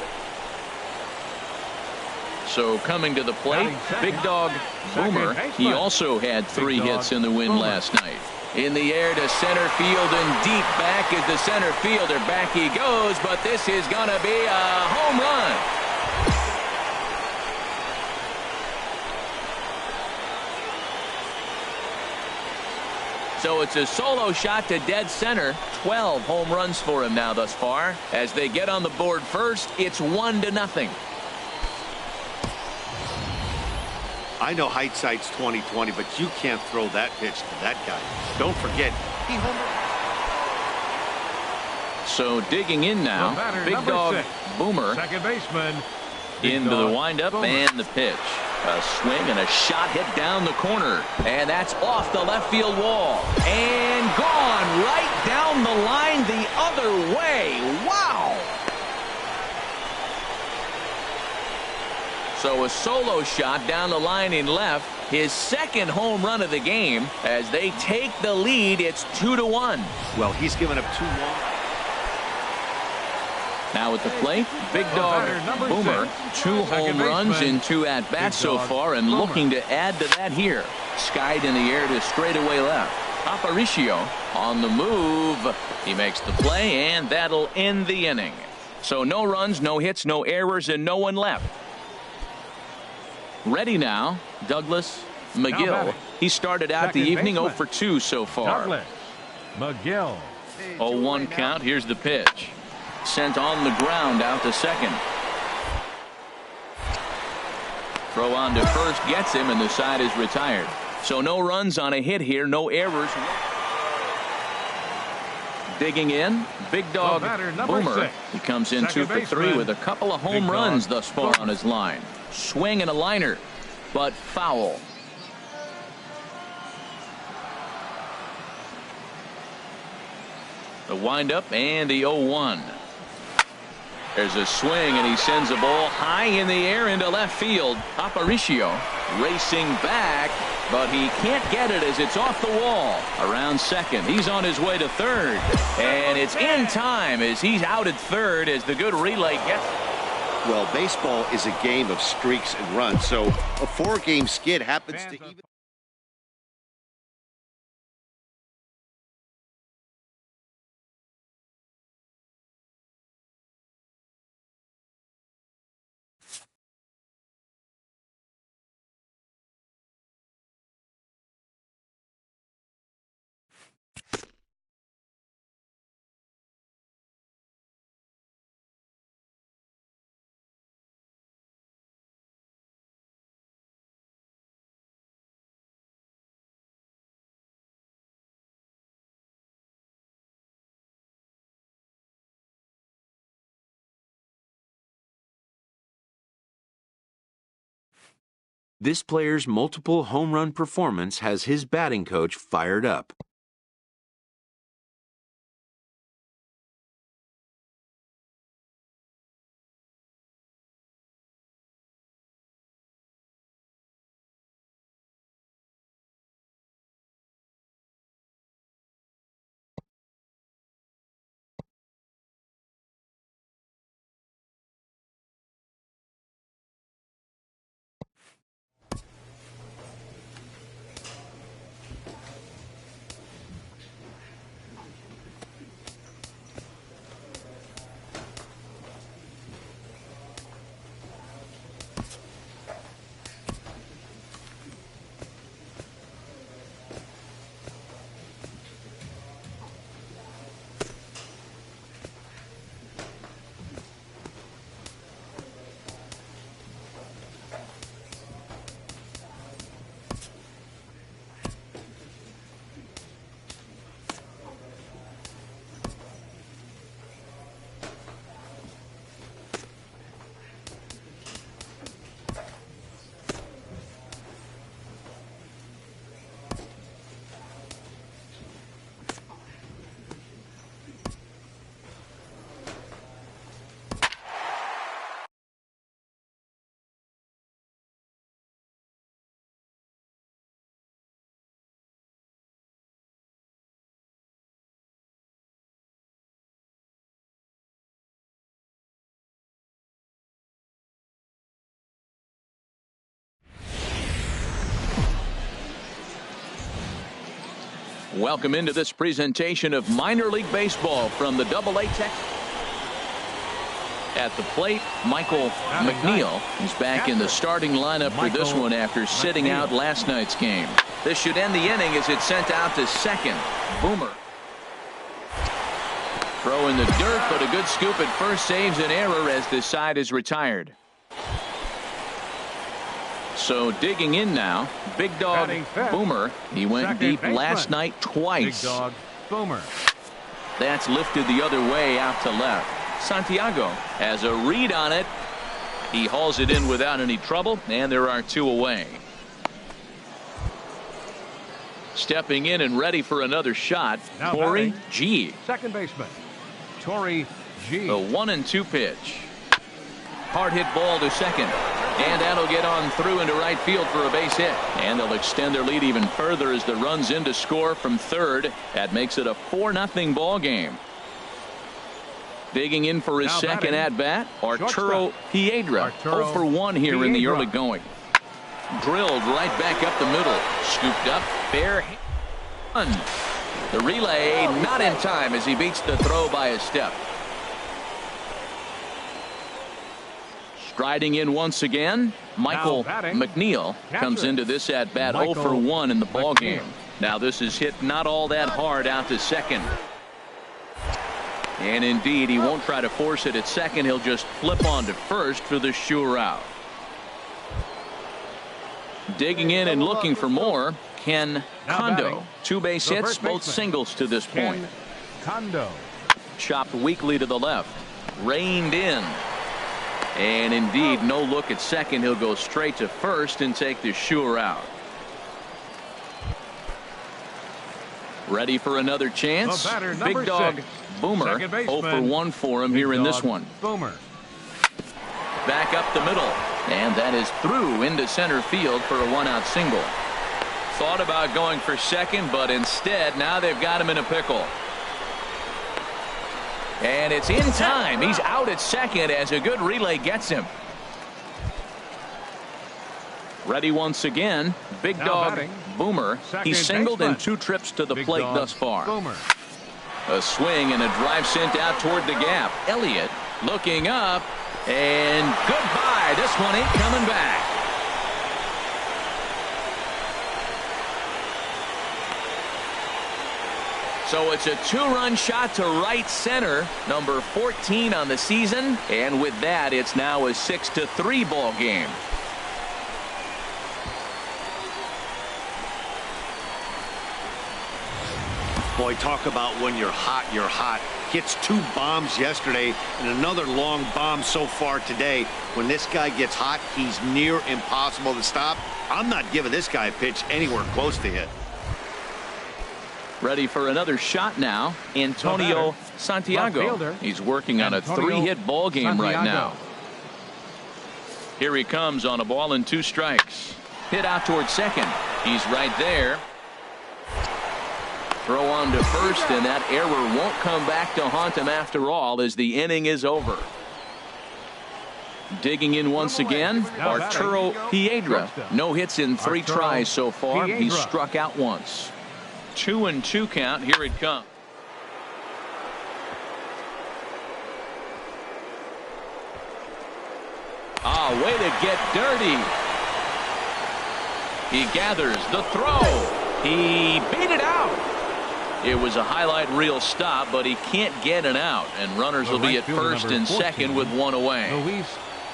So coming to the plate, Big Dog Boomer. He also had 3 hits in the win last night. In the air to center field and deep back is the center fielder. Back he goes, but this is going to be a home run. So it's a solo shot to dead center. 12 home runs for him now thus far. As they get on the board first, it's 1-0. I know hindsight's 20/20, but you can't throw that pitch to that guy. Don't forget, he homered. So digging in now, Big Dog Boomer. Second baseman. Into the windup and the pitch. A swing and a shot hit down the corner. And that's off the left field wall. And gone right down the line the other way. Wow! So a solo shot down the line in left. His 2nd home run of the game. As they take the lead, it's 2-1. Well, he's given up 2 long. Now at the plate, Big Dog Boomer. 2 home runs in 2 at-bats so far, and looking to add to that here. Skied in the air to straightaway left. Aparicio on the move. He makes the play, and that'll end the inning. So no runs, no hits, no errors, and no one left. Ready now, Douglas McGill. He started out the evening 0 for 2 so far. Douglas McGill. 0-1 count. Here's the pitch. Sent on the ground out to second. Throw on to first gets him, and the side is retired. So no runs on a hit here, no errors. Digging in, Big Dog Boomer. He comes in 2 for 3 with a couple of home runs thus far on his line. Swing and a liner, but foul. The windup and the 0-1. There's a swing, and he sends the ball high in the air into left field. Aparicio racing back, but he can't get it as it's off the wall. Around second, he's on his way to third, and it's in time as he's out at third as the good relay gets. Well, baseball is a game of streaks and runs, so a 4-game skid happens to even. This player's multiple home run performance has his batting coach fired up. Welcome into this presentation of minor league baseball from the AA Tech. At the plate, Michael McNeil is back in the starting lineup for this one after sitting out last night's game. This should end the inning as it's sent out to second. Boomer. Throw in the dirt, but a good scoop at first saves an error as this side is retired. So digging in now, Big Dog Boomer. He went deep last night twice. Big Dog Boomer. That's lifted the other way out to left. Santiago has a read on it. He hauls it in without any trouble, and there are two away. Stepping in and ready for another shot, Now Torrey batting, G. Second baseman, Torrey G. The 1-2 pitch. Hard hit ball to second. And that'll get on through into right field for a base hit. And they'll extend their lead even further as the run's in to score from third. That makes it a 4-0 ball game. Digging in for his second at-bat, Arturo Piedra. 0 for 1 here in the early going. Drilled right back up the middle. Scooped up. Fair hit. The relay not in time as he beats the throw by a step. Striding in once again, Michael McNeil comes into this at-bat 0 for 1 in the ball game. Now this is hit not all that hard out to second. And indeed, he won't try to force it at second. He'll just flip on to first for the sure out. Digging in and looking for more, Ken Kondo. 2 base hits, both singles to this point. Kondo. Chopped weakly to the left. Reined in. And indeed, no look at second. He'll go straight to first and take the sure out. Ready for another chance. Big Dog Boomer. 0 for 1 for him here in this one. Boomer. Back up the middle. And that is through into center field for a 1-out single. Thought about going for second, but instead now they've got him in a pickle. And it's in time. He's out at second as a good relay gets him. Ready once again. Big Dog Boomer. He's singled in 2 trips to the plate thus far. Boomer. A swing and a drive sent out toward the gap. Elliott looking up. And goodbye. This one ain't coming back. So it's a 2-run shot to right center, number 14 on the season, and with that it's now a 6-3 ball game. Boy, talk about when you're hot, you're hot. Hits 2 bombs yesterday and another long bomb so far today. When this guy gets hot, he's near impossible to stop. I'm not giving this guy a pitch anywhere close to hit. Ready for another shot now, Antonio Santiago. He's working on a 3-hit ball game right now. Here he comes on a ball and 2 strikes. Hit out towards second. He's right there. Throw on to first, and that error won't come back to haunt him after all as the inning is over. Digging in once again, Arturo Piedra. No hits in 3 tries so far. He's struck out once. 2-2 count. Here it comes. Way to get dirty. He gathers the throw. He beat it out. It was a highlight reel stop, but he can't get it out, and runners will be at first and second with 1 away. Luis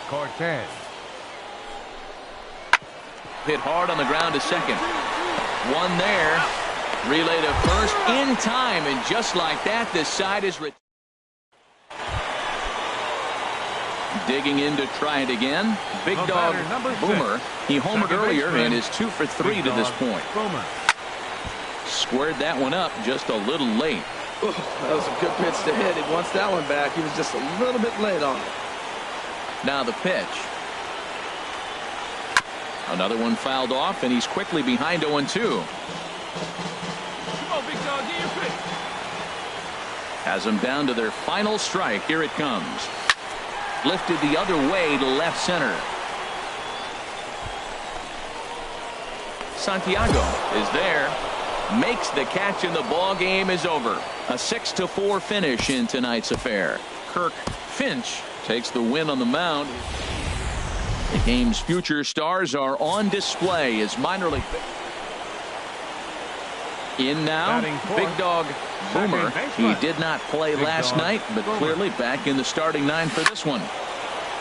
Cortez. Hit hard on the ground to second. 1 there. Relay to first in time, and just like that, this side is digging in to try it again. Big Dog Boomer. He homered earlier and is 2 for 3 to this point. Squared that one up just a little late. Ooh, that was a good pitch to hit. He wants that one back. He was just a little bit late on it. Now the pitch. Another one fouled off, and he's quickly behind 0-2. Has them down to their final strike. Here it comes. Lifted the other way to left center. Santiago is there. Makes the catch, and the ball game is over. A 6-4 finish in tonight's affair. Kirk Finch takes the win on the mound. The game's future stars are on display as minor league. In now, Big Dog Boomer. He did not play last night, but clearly back in the starting 9 for this one.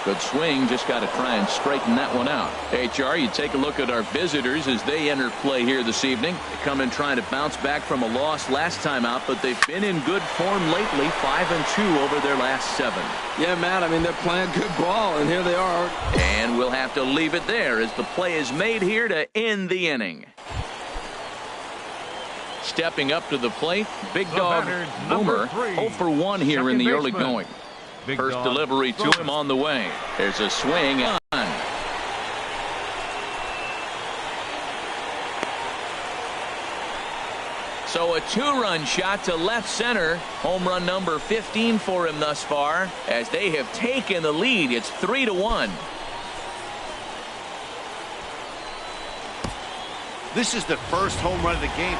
Good swing, just got to try and straighten that one out. HR, you take a look at our visitors as they enter play here this evening. They come in trying to bounce back from a loss last time out, but they've been in good form lately, 5-2 over their last 7. Yeah, Matt, I mean, they're playing good ball, and here they are. And we'll have to leave it there as the play is made here to end the inning. Stepping up to the plate, Big Dog Boomer, 0 for 1 here in the early going. First delivery to him on the way. There's a swing on. So a 2-run shot to left center. Home run number 15 for him thus far as they have taken the lead. It's 3-1. This is the first home run of the game.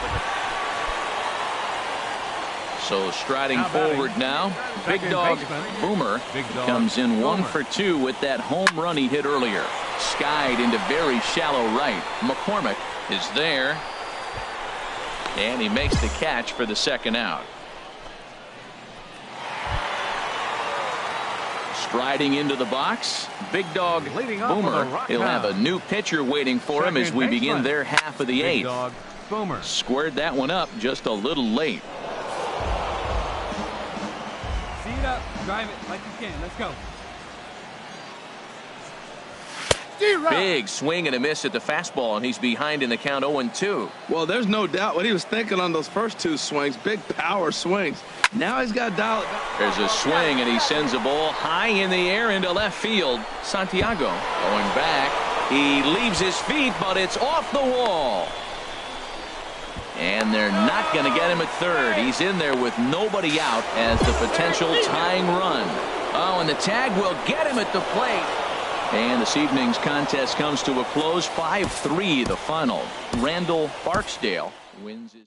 So striding forward now, Big Dog Boomer comes in 1 for 2 with that home run he hit earlier. Skied into very shallow right. McCormick is there. And he makes the catch for the second out. Striding into the box, Big Dog Boomer. He'll have a new pitcher waiting for him as we begin their half of the 8th. Squared that one up just a little late. Up, drive it like you can. Let's go. Big swing and a miss at the fastball, and he's behind in the count 0-2. Well, there's no doubt what he was thinking on those first 2 swings. Big power swings. Now he's got to dial it. There's a swing, and he sends a ball high in the air into left field. Santiago going back. He leaves his feet, but it's off the wall. And they're not going to get him at third. He's in there with nobody out as the potential tying run. Oh, and the tag will get him at the plate. And this evening's contest comes to a close. 5-3 the final. Randall Barksdale wins his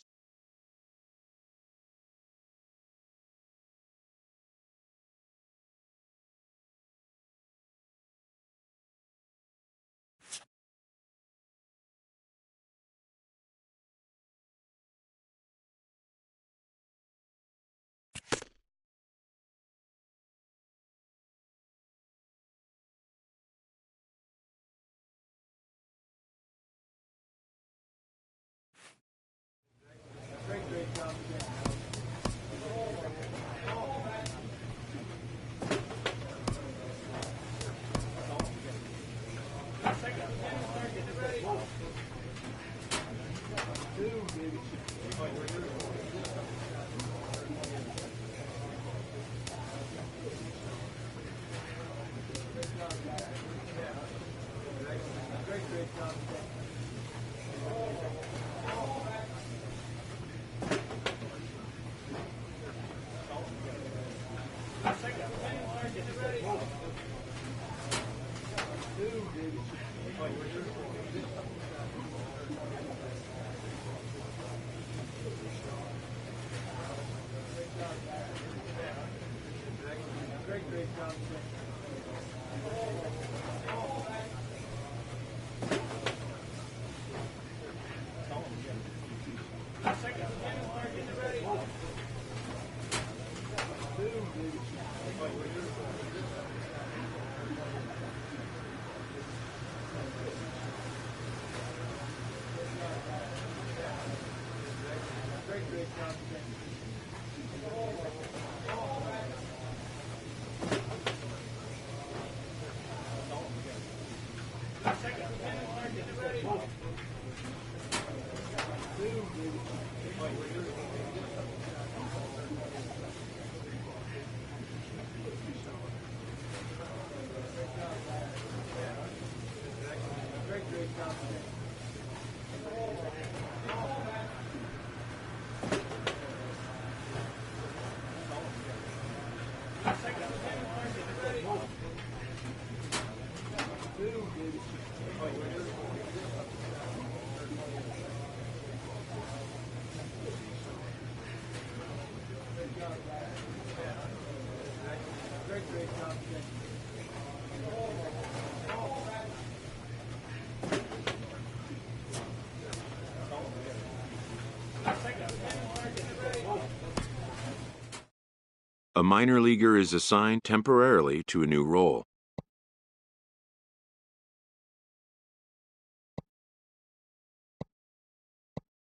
A minor leaguer is assigned temporarily to a new role.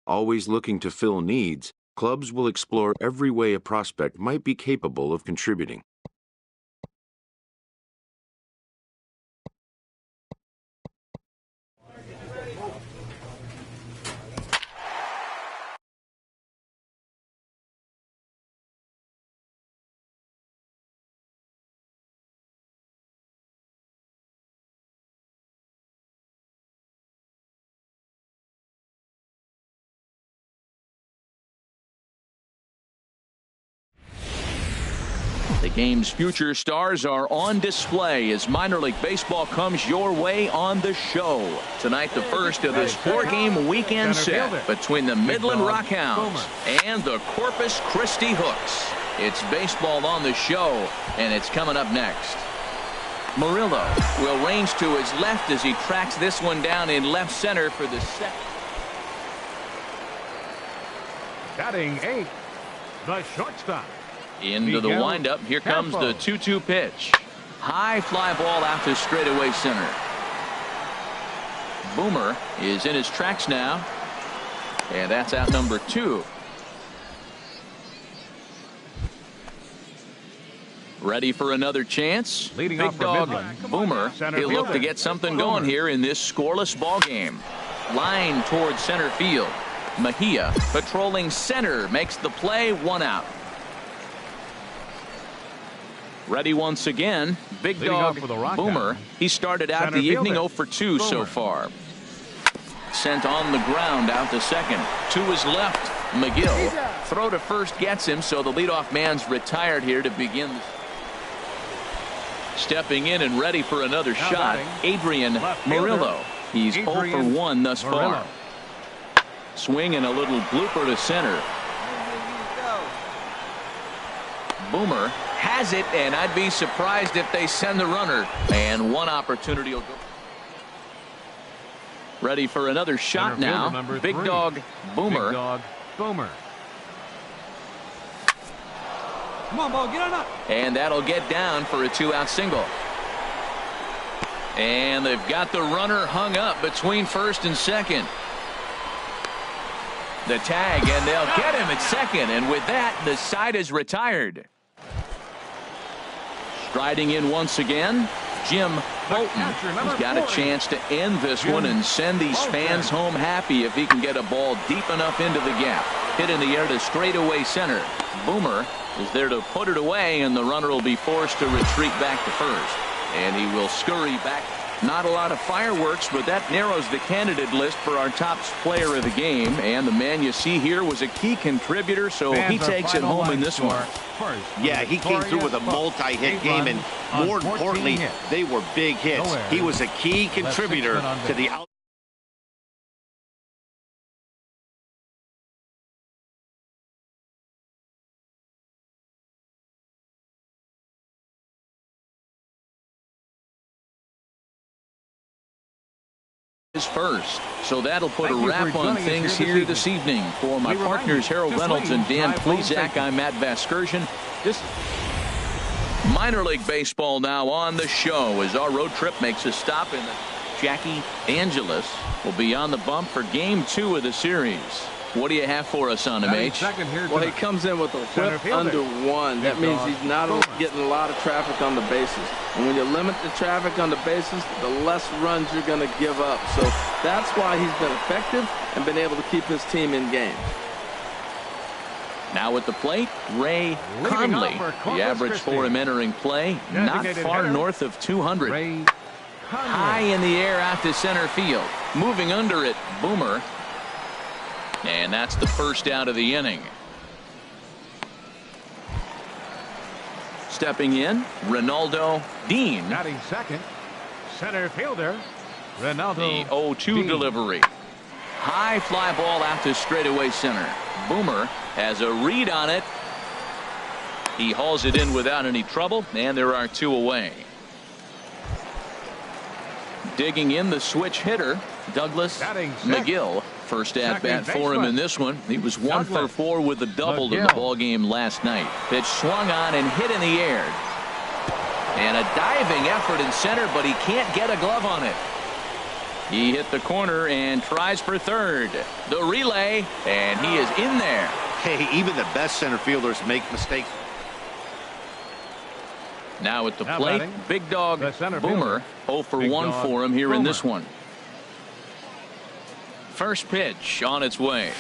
Always looking to fill needs, clubs will explore every way a prospect might be capable of contributing. The game's future stars are on display as minor league baseball comes your way on the show. Tonight, the first of this four-game weekend set between the Midland Rockhounds and the Corpus Christi Hooks. It's baseball on the show, and it's coming up next. Murillo will range to his left as he tracks this one down in left center for the second. Batting 8, the shortstop. Into the windup. Here comes the 2-2 pitch. High fly ball out to straightaway center. Boomer is in his tracks now. And that's out number 2. Ready for another chance. Leading Big off for dog Midland. Boomer. He'll look to get something going here in this scoreless ball game. Line towards center field. Mejia patrolling center makes the play. 1 out. Ready once again. Big dog Boomer. He started out the evening 0 for 2 so far. Sent on the ground out to second. To his left. McGill. Throw to first gets him, so the leadoff man's retired here to begin. Stepping in and ready for another shot. Adrian Murillo. He's 0 for 1 thus far. Swing and a little blooper to center. Boomer has it, and I'd be surprised if they send the runner. And one opportunity will go. Ready for another shot now. Big dog Boomer. Big dog Boomer. Come on, ball, get on up. And that'll get down for a 2-out single. And they've got the runner hung up between first and second. The tag, and they'll get him at second. And with that, the side is retired. Striding in once again, Jim Bolton has got a chance to end this one and send these fans home happy if he can get a ball deep enough into the gap. Hit in the air to straightaway center. Boomer is there to put it away, and the runner will be forced to retreat back to first. And he will scurry back. Not a lot of fireworks, but that narrows the candidate list for our top player of the game. And the man you see here was a key contributor, so he takes it home in this one. Yeah, he came through with a multi-hit game, and more importantly, they were big hits. He was a key contributor to the out. First, so that'll put a wrap on things here this evening. For my partners Harold Reynolds and Dan Plesac, I'm Matt Vasgersian. This minor league baseball now on the show as our road trip makes a stop in the Jackie Angeles will be on the bump for game 2 of the series. What do you have for us on him, H? Well, he comes in with a whip under 1. That means he's not getting a lot of traffic on the bases. And when you limit the traffic on the bases, the less runs you're going to give up. So that's why he's been effective and been able to keep his team in games. Now at the plate, Ray Conley. The average for him entering play, not far north of 200. High in the air out to center field. Moving under it, Boomer. And that's the first out of the inning. Stepping in, Ronaldo Dean. Batting second, center fielder, Ronaldo. The 0-2 delivery. High fly ball out to straightaway center. Boomer has a read on it. He hauls it in without any trouble, and there are 2 away. Digging in the switch hitter, Douglas McGill. First at bat for him in this one. He was 1 for 4 with a double in the ball game last night. Pitch swung on and hit in the air. And a diving effort in center, but he can't get a glove on it. He hit the corner and tries for third. The relay, and he is in there. Hey, even the best center fielders make mistakes. Now at the plate, big dog Boomer. 0 for 1 for him here in this one. First pitch on its way. A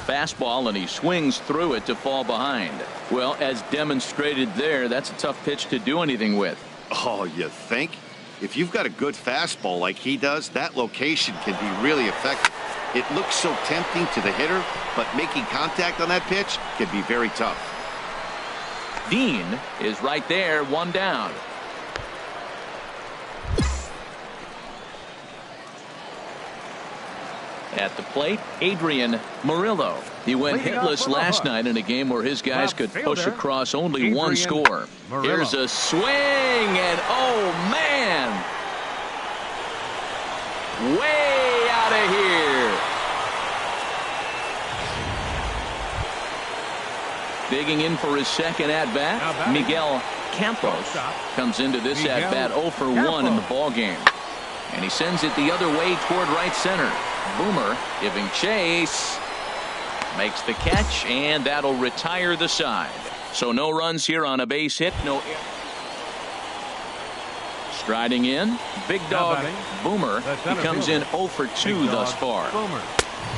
fastball, and he swings through it to fall behind. Well, as demonstrated there, that's a tough pitch to do anything with. Oh, you think? If you've got a good fastball like he does, that location can be really effective. It looks so tempting to the hitter, but making contact on that pitch can be very tough. Dean is right there, 1 down. At the plate, Adrian Murillo. He went hitless last night in a game where his guys could push across only 1 score. Here's a swing, and oh man, way out of here. Digging in for his second at-bat, Miguel Campos comes into this at-bat 0 for 1 in the ballgame. And he sends it the other way toward right center. Boomer giving chase. Makes the catch, and that'll retire the side. So no runs here on a base hit. No. Striding in, big dog Boomer. He comes in 0 for 2 thus far.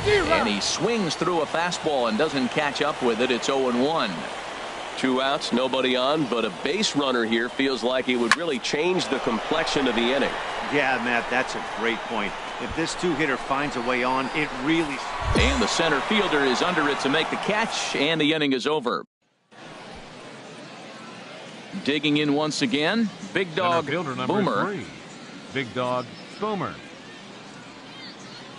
And he swings through a fastball and doesn't catch up with it. It's 0-1. 2 outs, nobody on, but a base runner here feels like it would really change the complexion of the inning. Yeah, Matt, that's a great point. If this 2-hitter finds a way on, it really... And the center fielder is under it to make the catch, and the inning is over. Digging in once again, big dog Boomer. Big dog Boomer.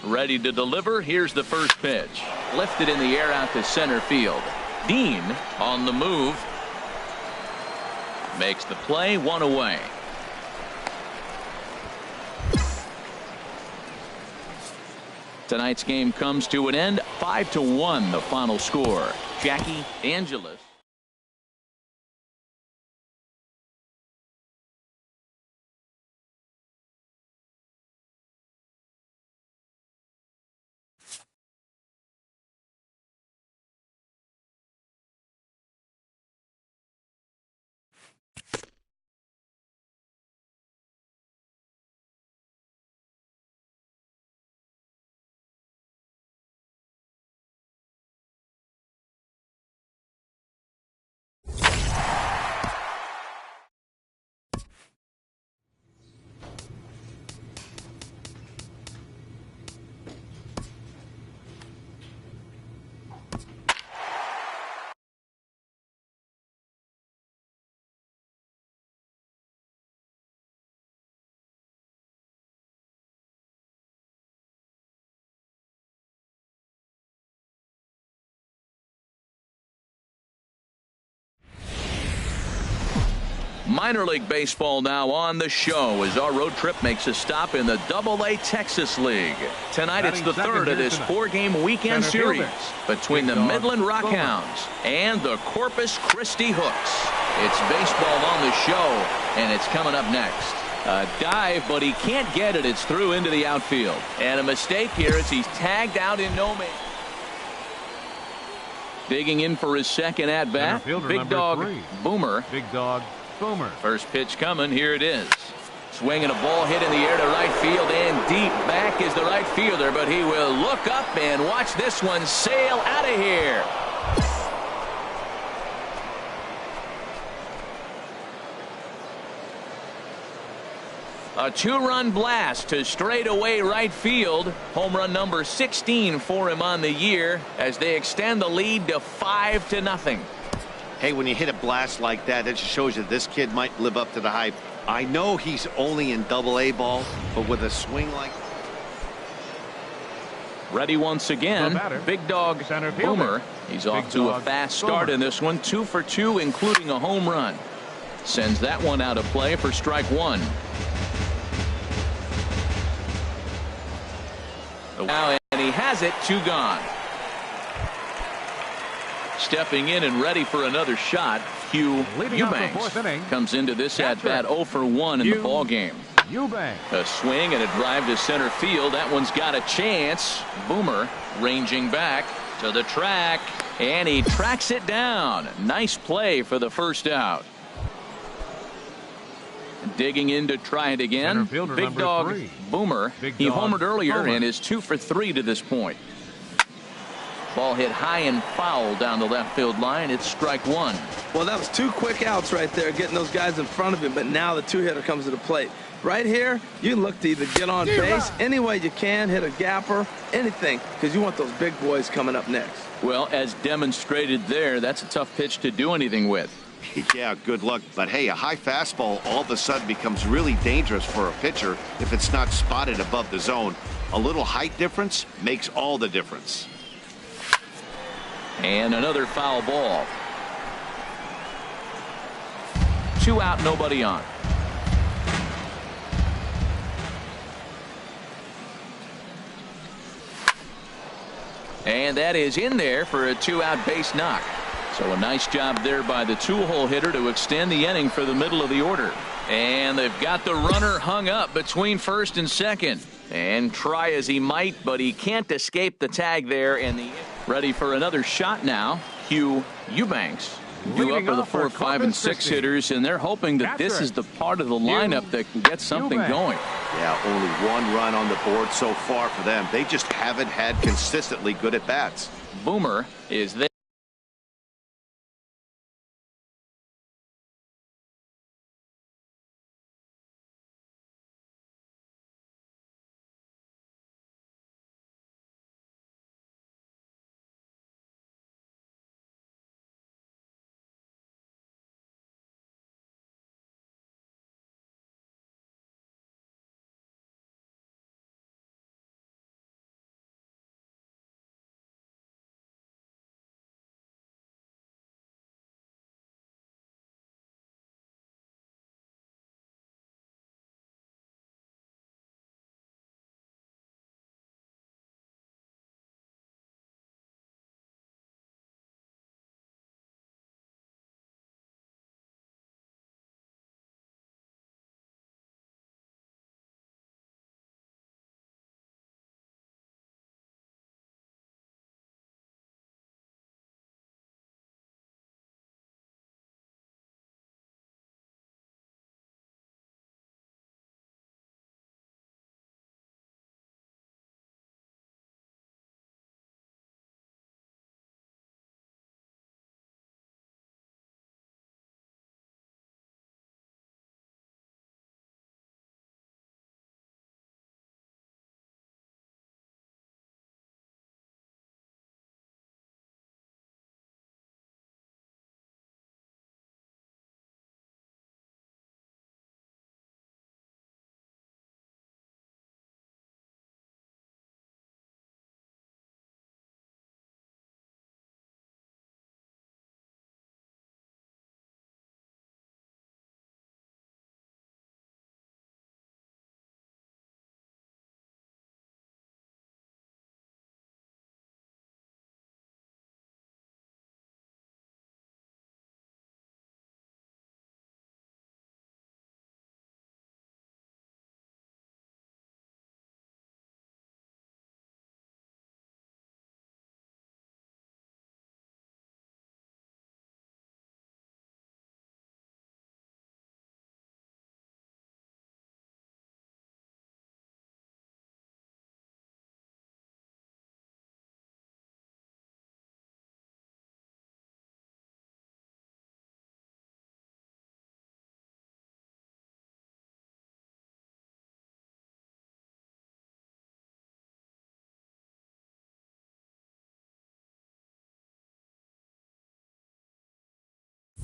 Ready to deliver. Here's the first pitch. Lifted in the air out to center field. Dean on the move. Makes the play, 1 away. Tonight's game comes to an end. 5-1 the final score. Jackie Angeles. Minor League Baseball now on the show as our road trip makes a stop in the Double-A Texas League. Tonight it's the third of this four-game weekend series between the Midland Rockhounds and the Corpus Christi Hooks. It's baseball on the show, and it's coming up next. A dive, but he can't get it. It's through into the outfield. And a mistake here as he's tagged out in no man. Digging in for his second at-bat, Big Dog Boomer. Big Dog Boomer. First pitch coming. Here it is. Swinging a ball hit in the air to right field, and deep back is the right fielder, but he will look up and watch this one sail out of here. A two-run blast to straightaway right field. Home run number 16 for him on the year as they extend the lead to 5-0. Hey, when you hit a blast like that, it just shows you this kid might live up to the hype. I know he's only in Double-A ball, but with a swing like... Ready once again, Big Dog Boomer. He's off to a fast start in this one, 2 for 2, including a home run. Sends that one out of play for strike one. Now, and he has it, 2 gone. Stepping in and ready for another shot, Hugh Eubanks comes into this at-bat 0 for 1 in the ball game. A swing and a drive to center field. That one's got a chance. Boomer ranging back to the track, and he tracks it down. Nice play for the first out. Digging in to try it again. Big Dog Boomer. He homered earlier and is 2 for 3 to this point. Ball hit high and foul down the left field line. It's strike one. Well, that was 2 quick outs right there, getting those guys in front of him, but now the 2-hitter comes to the plate. Right here, you look to either get on base any way you can, hit a gapper, anything, because you want those big boys coming up next. Well, as demonstrated there, that's a tough pitch to do anything with. Yeah, good luck. But hey, a high fastball all of a sudden becomes really dangerous for a pitcher if it's not spotted above the zone. A little height difference makes all the difference. And another foul ball. 2 out, nobody on. And that is in there for a 2-out base knock. So a nice job there by the 2-hole hitter to extend the inning for the middle of the order. And they've got the runner hung up between first and second. And try as he might, but he can't escape the tag there. And ready for another shot now. Hugh Eubanks due up for the 4, 5, and 6 hitters, and they're hoping that this is the part of the lineup that can get something going. Yeah, only 1 run on the board so far for them. They just haven't had consistently good at bats. Boomer is there.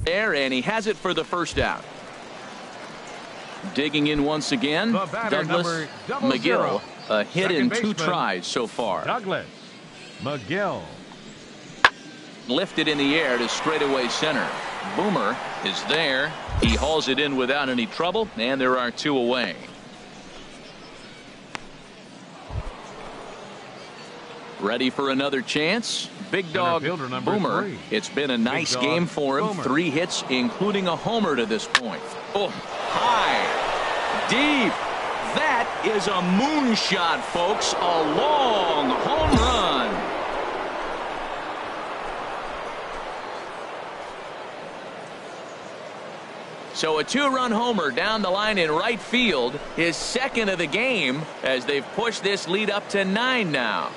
there, and he has it for the first out. Digging in once again, Douglas McGill, a hit in 2 tries so far. Douglas McGill. Lifted in the air to straightaway center. Boomer is there. He hauls it in without any trouble, and there are 2 away. Ready for another chance. Big dog Boomer. 3. It's been a nice game for him. Boomer. 3 hits, including a homer to this point. Oh, high, deep. That is a moonshot, folks. A long home run. So a 2-run homer down the line in right field, his 2nd of the game, as they've pushed this lead up to 9 now.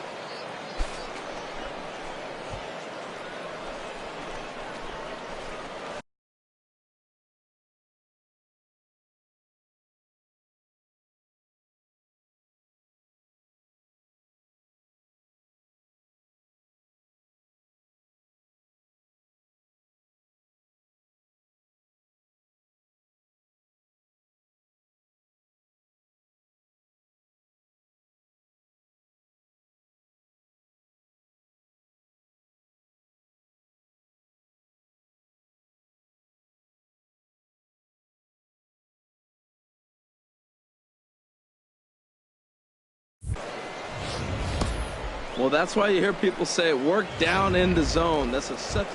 Well, that's why you hear people say work down in the zone. That's such.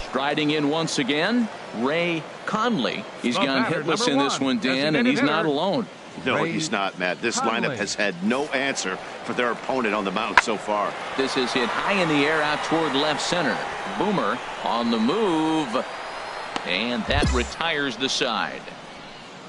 Striding in once again, Ray Conley. He's gone hitless in this one, Dan, and he's not alone. No, he's not, Matt. This lineup has had no answer for their opponent on the mound so far. This is hit high in the air out toward left center. Boomer on the move, and that retires the side.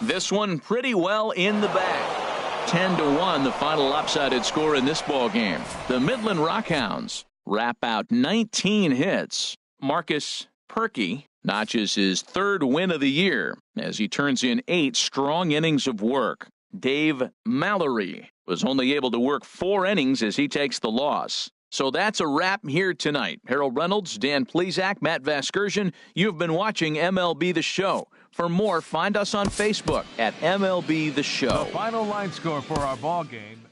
This one pretty well in the bag. 10-1, the final lopsided score in this ball game. The Midland Rockhounds wrap out 19 hits. Marcus Perky notches his 3rd win of the year as he turns in 8 strong innings of work. Dave Mallory was only able to work 4 innings as he takes the loss. So that's a wrap here tonight. Harold Reynolds, Dan Plesac, Matt Vasgersian. You've been watching MLB The Show. For more, find us on Facebook at MLB The Show. The final line score for our ball game.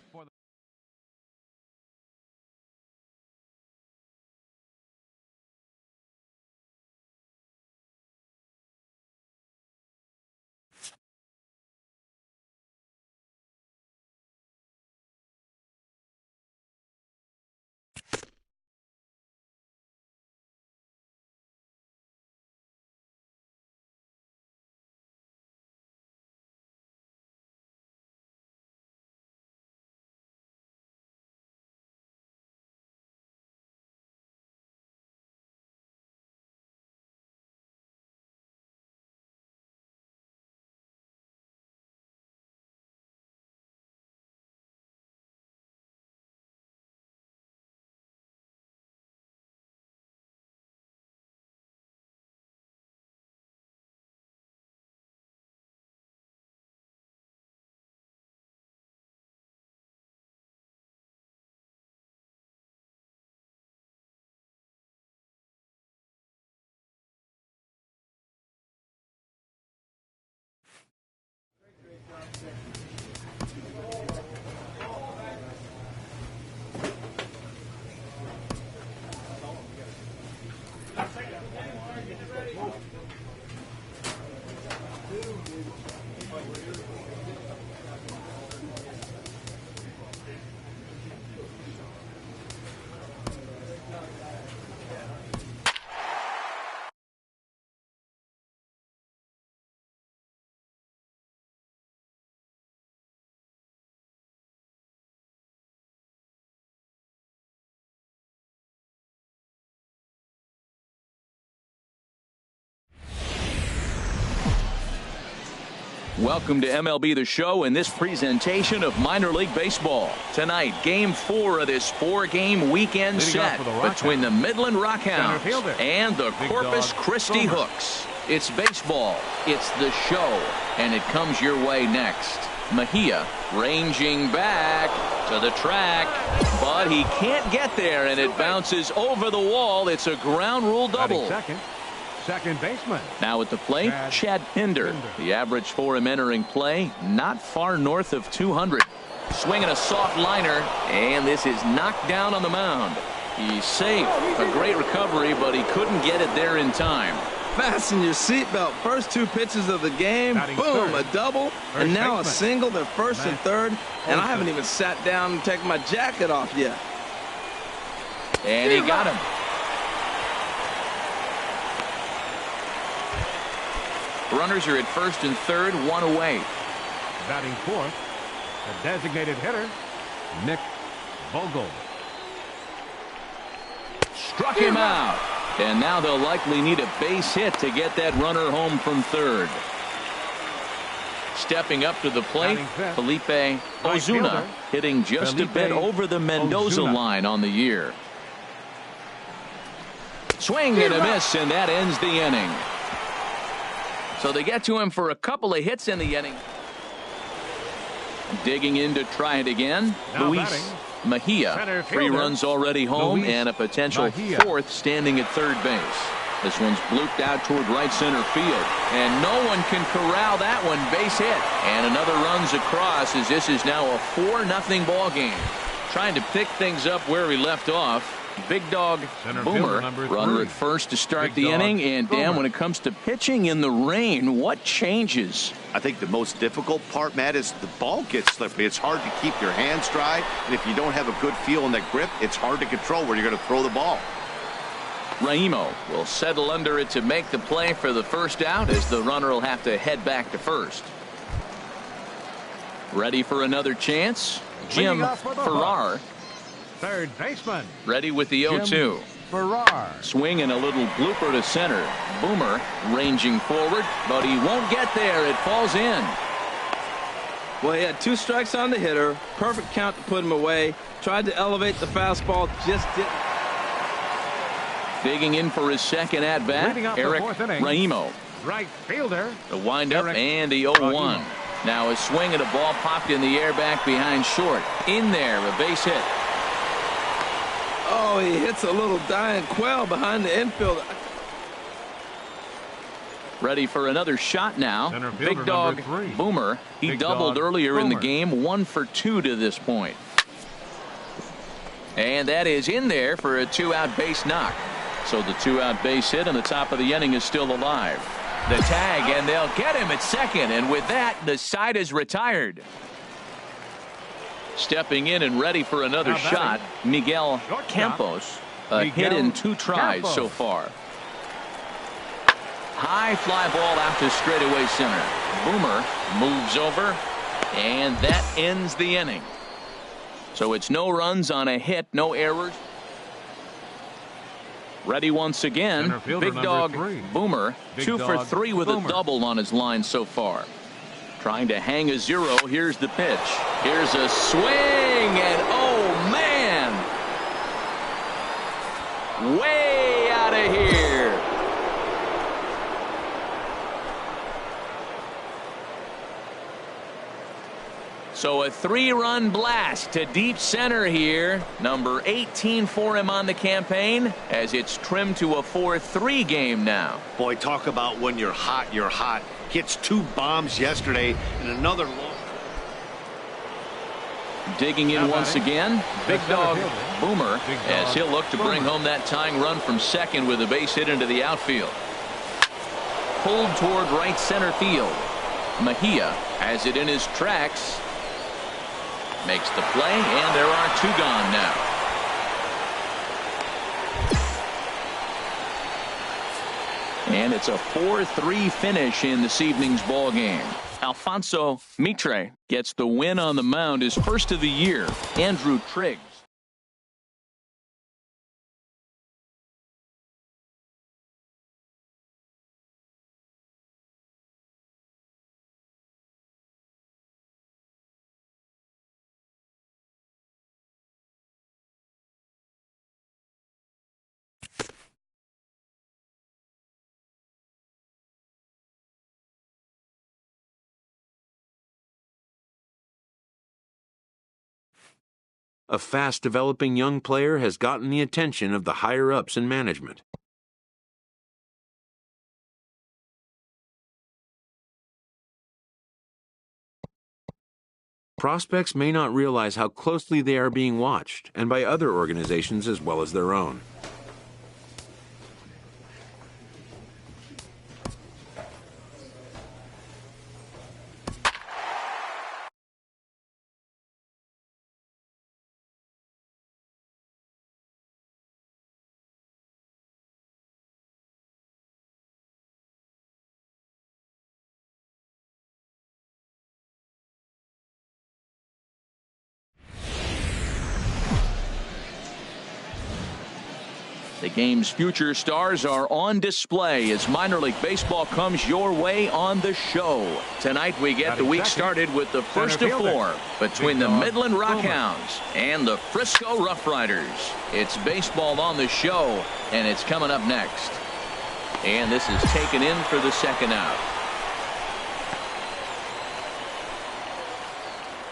Welcome to MLB The Show and this presentation of minor league baseball. Tonight, game 4 of this 4-game weekend set between the Midland Rockhounds and the Corpus Christi Hooks. It's baseball, it's the show, and it comes your way next. Mejia ranging back to the track, but he can't get there, and it bounces over the wall. It's a ground rule double. second baseman. Now at the plate, Chad Pinder. The average for him entering play, not far north of 200. Swinging a soft liner, and this is knocked down on the mound. He's safe. A great recovery, but he couldn't get it there in time. Fasten your seatbelt. First two pitches of the game. Boom, a double. And now a single. They're first and third. And I haven't even sat down and taken my jacket off yet. And he got him. Runners are at first and third, one away. Batting fourth, the designated hitter, Nick Vogel. Struck him out. And now they'll likely need a base hit to get that runner home from third. Stepping up to the plate, Felipe Ozuna, hitting just a bit over the Mendoza line on the year. Swing and a miss, and that ends the inning. So they get to him for a couple of hits in the inning. Digging in to try it again, Luis Mejia. 3 runs already home and a potential fourth standing at third base. This one's blooped out toward right center field, and no one can corral that one. Base hit, and another runs across as this is now a 4-0 ball game. Trying to pick things up where we left off. Big Dog Boomer, runner at first to start the inning. And Dan, when it comes to pitching in the rain, what changes? I think the most difficult part, Matt, is the ball gets slippery. It's hard to keep your hands dry, and if you don't have a good feel in that grip, it's hard to control where you're going to throw the ball. Raimo will settle under it to make the play for the first out, as the runner will have to head back to first. Ready for another chance? Jim Farrar. Third baseman. Ready with the 0-2. Farrar. Swing and a little blooper to center. Boomer ranging forward, but he won't get there. It falls in. Well, he had 2 strikes on the hitter. Perfect count to put him away. Tried to elevate the fastball, just didn't. Digging in for his second at-bat, Eric Raimo. Right fielder. The windup and the 0-1. Now a swing and a ball popped in the air back behind short. In there, a base hit. Oh, he hits a little dying quail behind the infield. Ready for another shot now. Big Dog Boomer. He doubled earlier in the game, 1 for 2 to this point. And that is in there for a 2-out base knock. So the 2-out base hit on the top of the inning is still alive. The tag, and they'll get him at second. And with that, the side is retired. Stepping in and ready for another shot, Miguel Campos. A hit in 2 tries so far. High fly ball out to straightaway center. Boomer moves over, and that ends the inning. So it's no runs on a hit, no errors. Ready once again. Big Dog Boomer, 2 for 3 with a double on his line so far. Trying to hang a 0. Here's the pitch. Here's a swing, and oh man, way out of here. So a 3-run blast to deep center here. Number 18 for him on the campaign, as it's trimmed to a 4-3 game now. Boy, talk about when you're hot, you're hot. Hits 2 bombs yesterday and another long. Digging in once again, Big Dog Boomer, as he'll look to bring home that tying run from second with a base hit into the outfield. Pulled toward right center field. Mejia has it in his tracks. Makes the play, and there are 2 gone now. And it's a 4-3 finish in this evening's ball game. Alfonso Mitre gets the win on the mound, his first of the year. Andrew Triggs. A fast-developing young player has gotten the attention of the higher-ups in management. Prospects may not realize how closely they are being watched, and by other organizations as well as their own. The game's future stars are on display as minor league baseball comes your way on the show. Tonight we get the week started with the first of four between the Midland Rockhounds and the Frisco Rough Riders. It's baseball on the show, and it's coming up next. And this is taken in for the second out.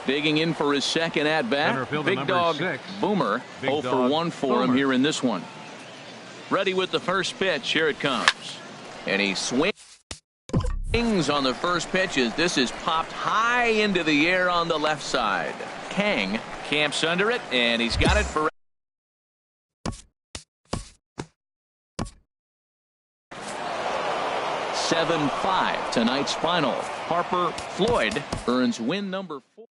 Digging in for his second at-bat, Big Dog Boomer. 0 for 1 for him here in this one. Ready with the first pitch. Here it comes. And he swings on the first pitch as this is popped high into the air on the left side. Kang camps under it, and he's got it for 7-5 tonight's final. Harper Floyd earns win number 4.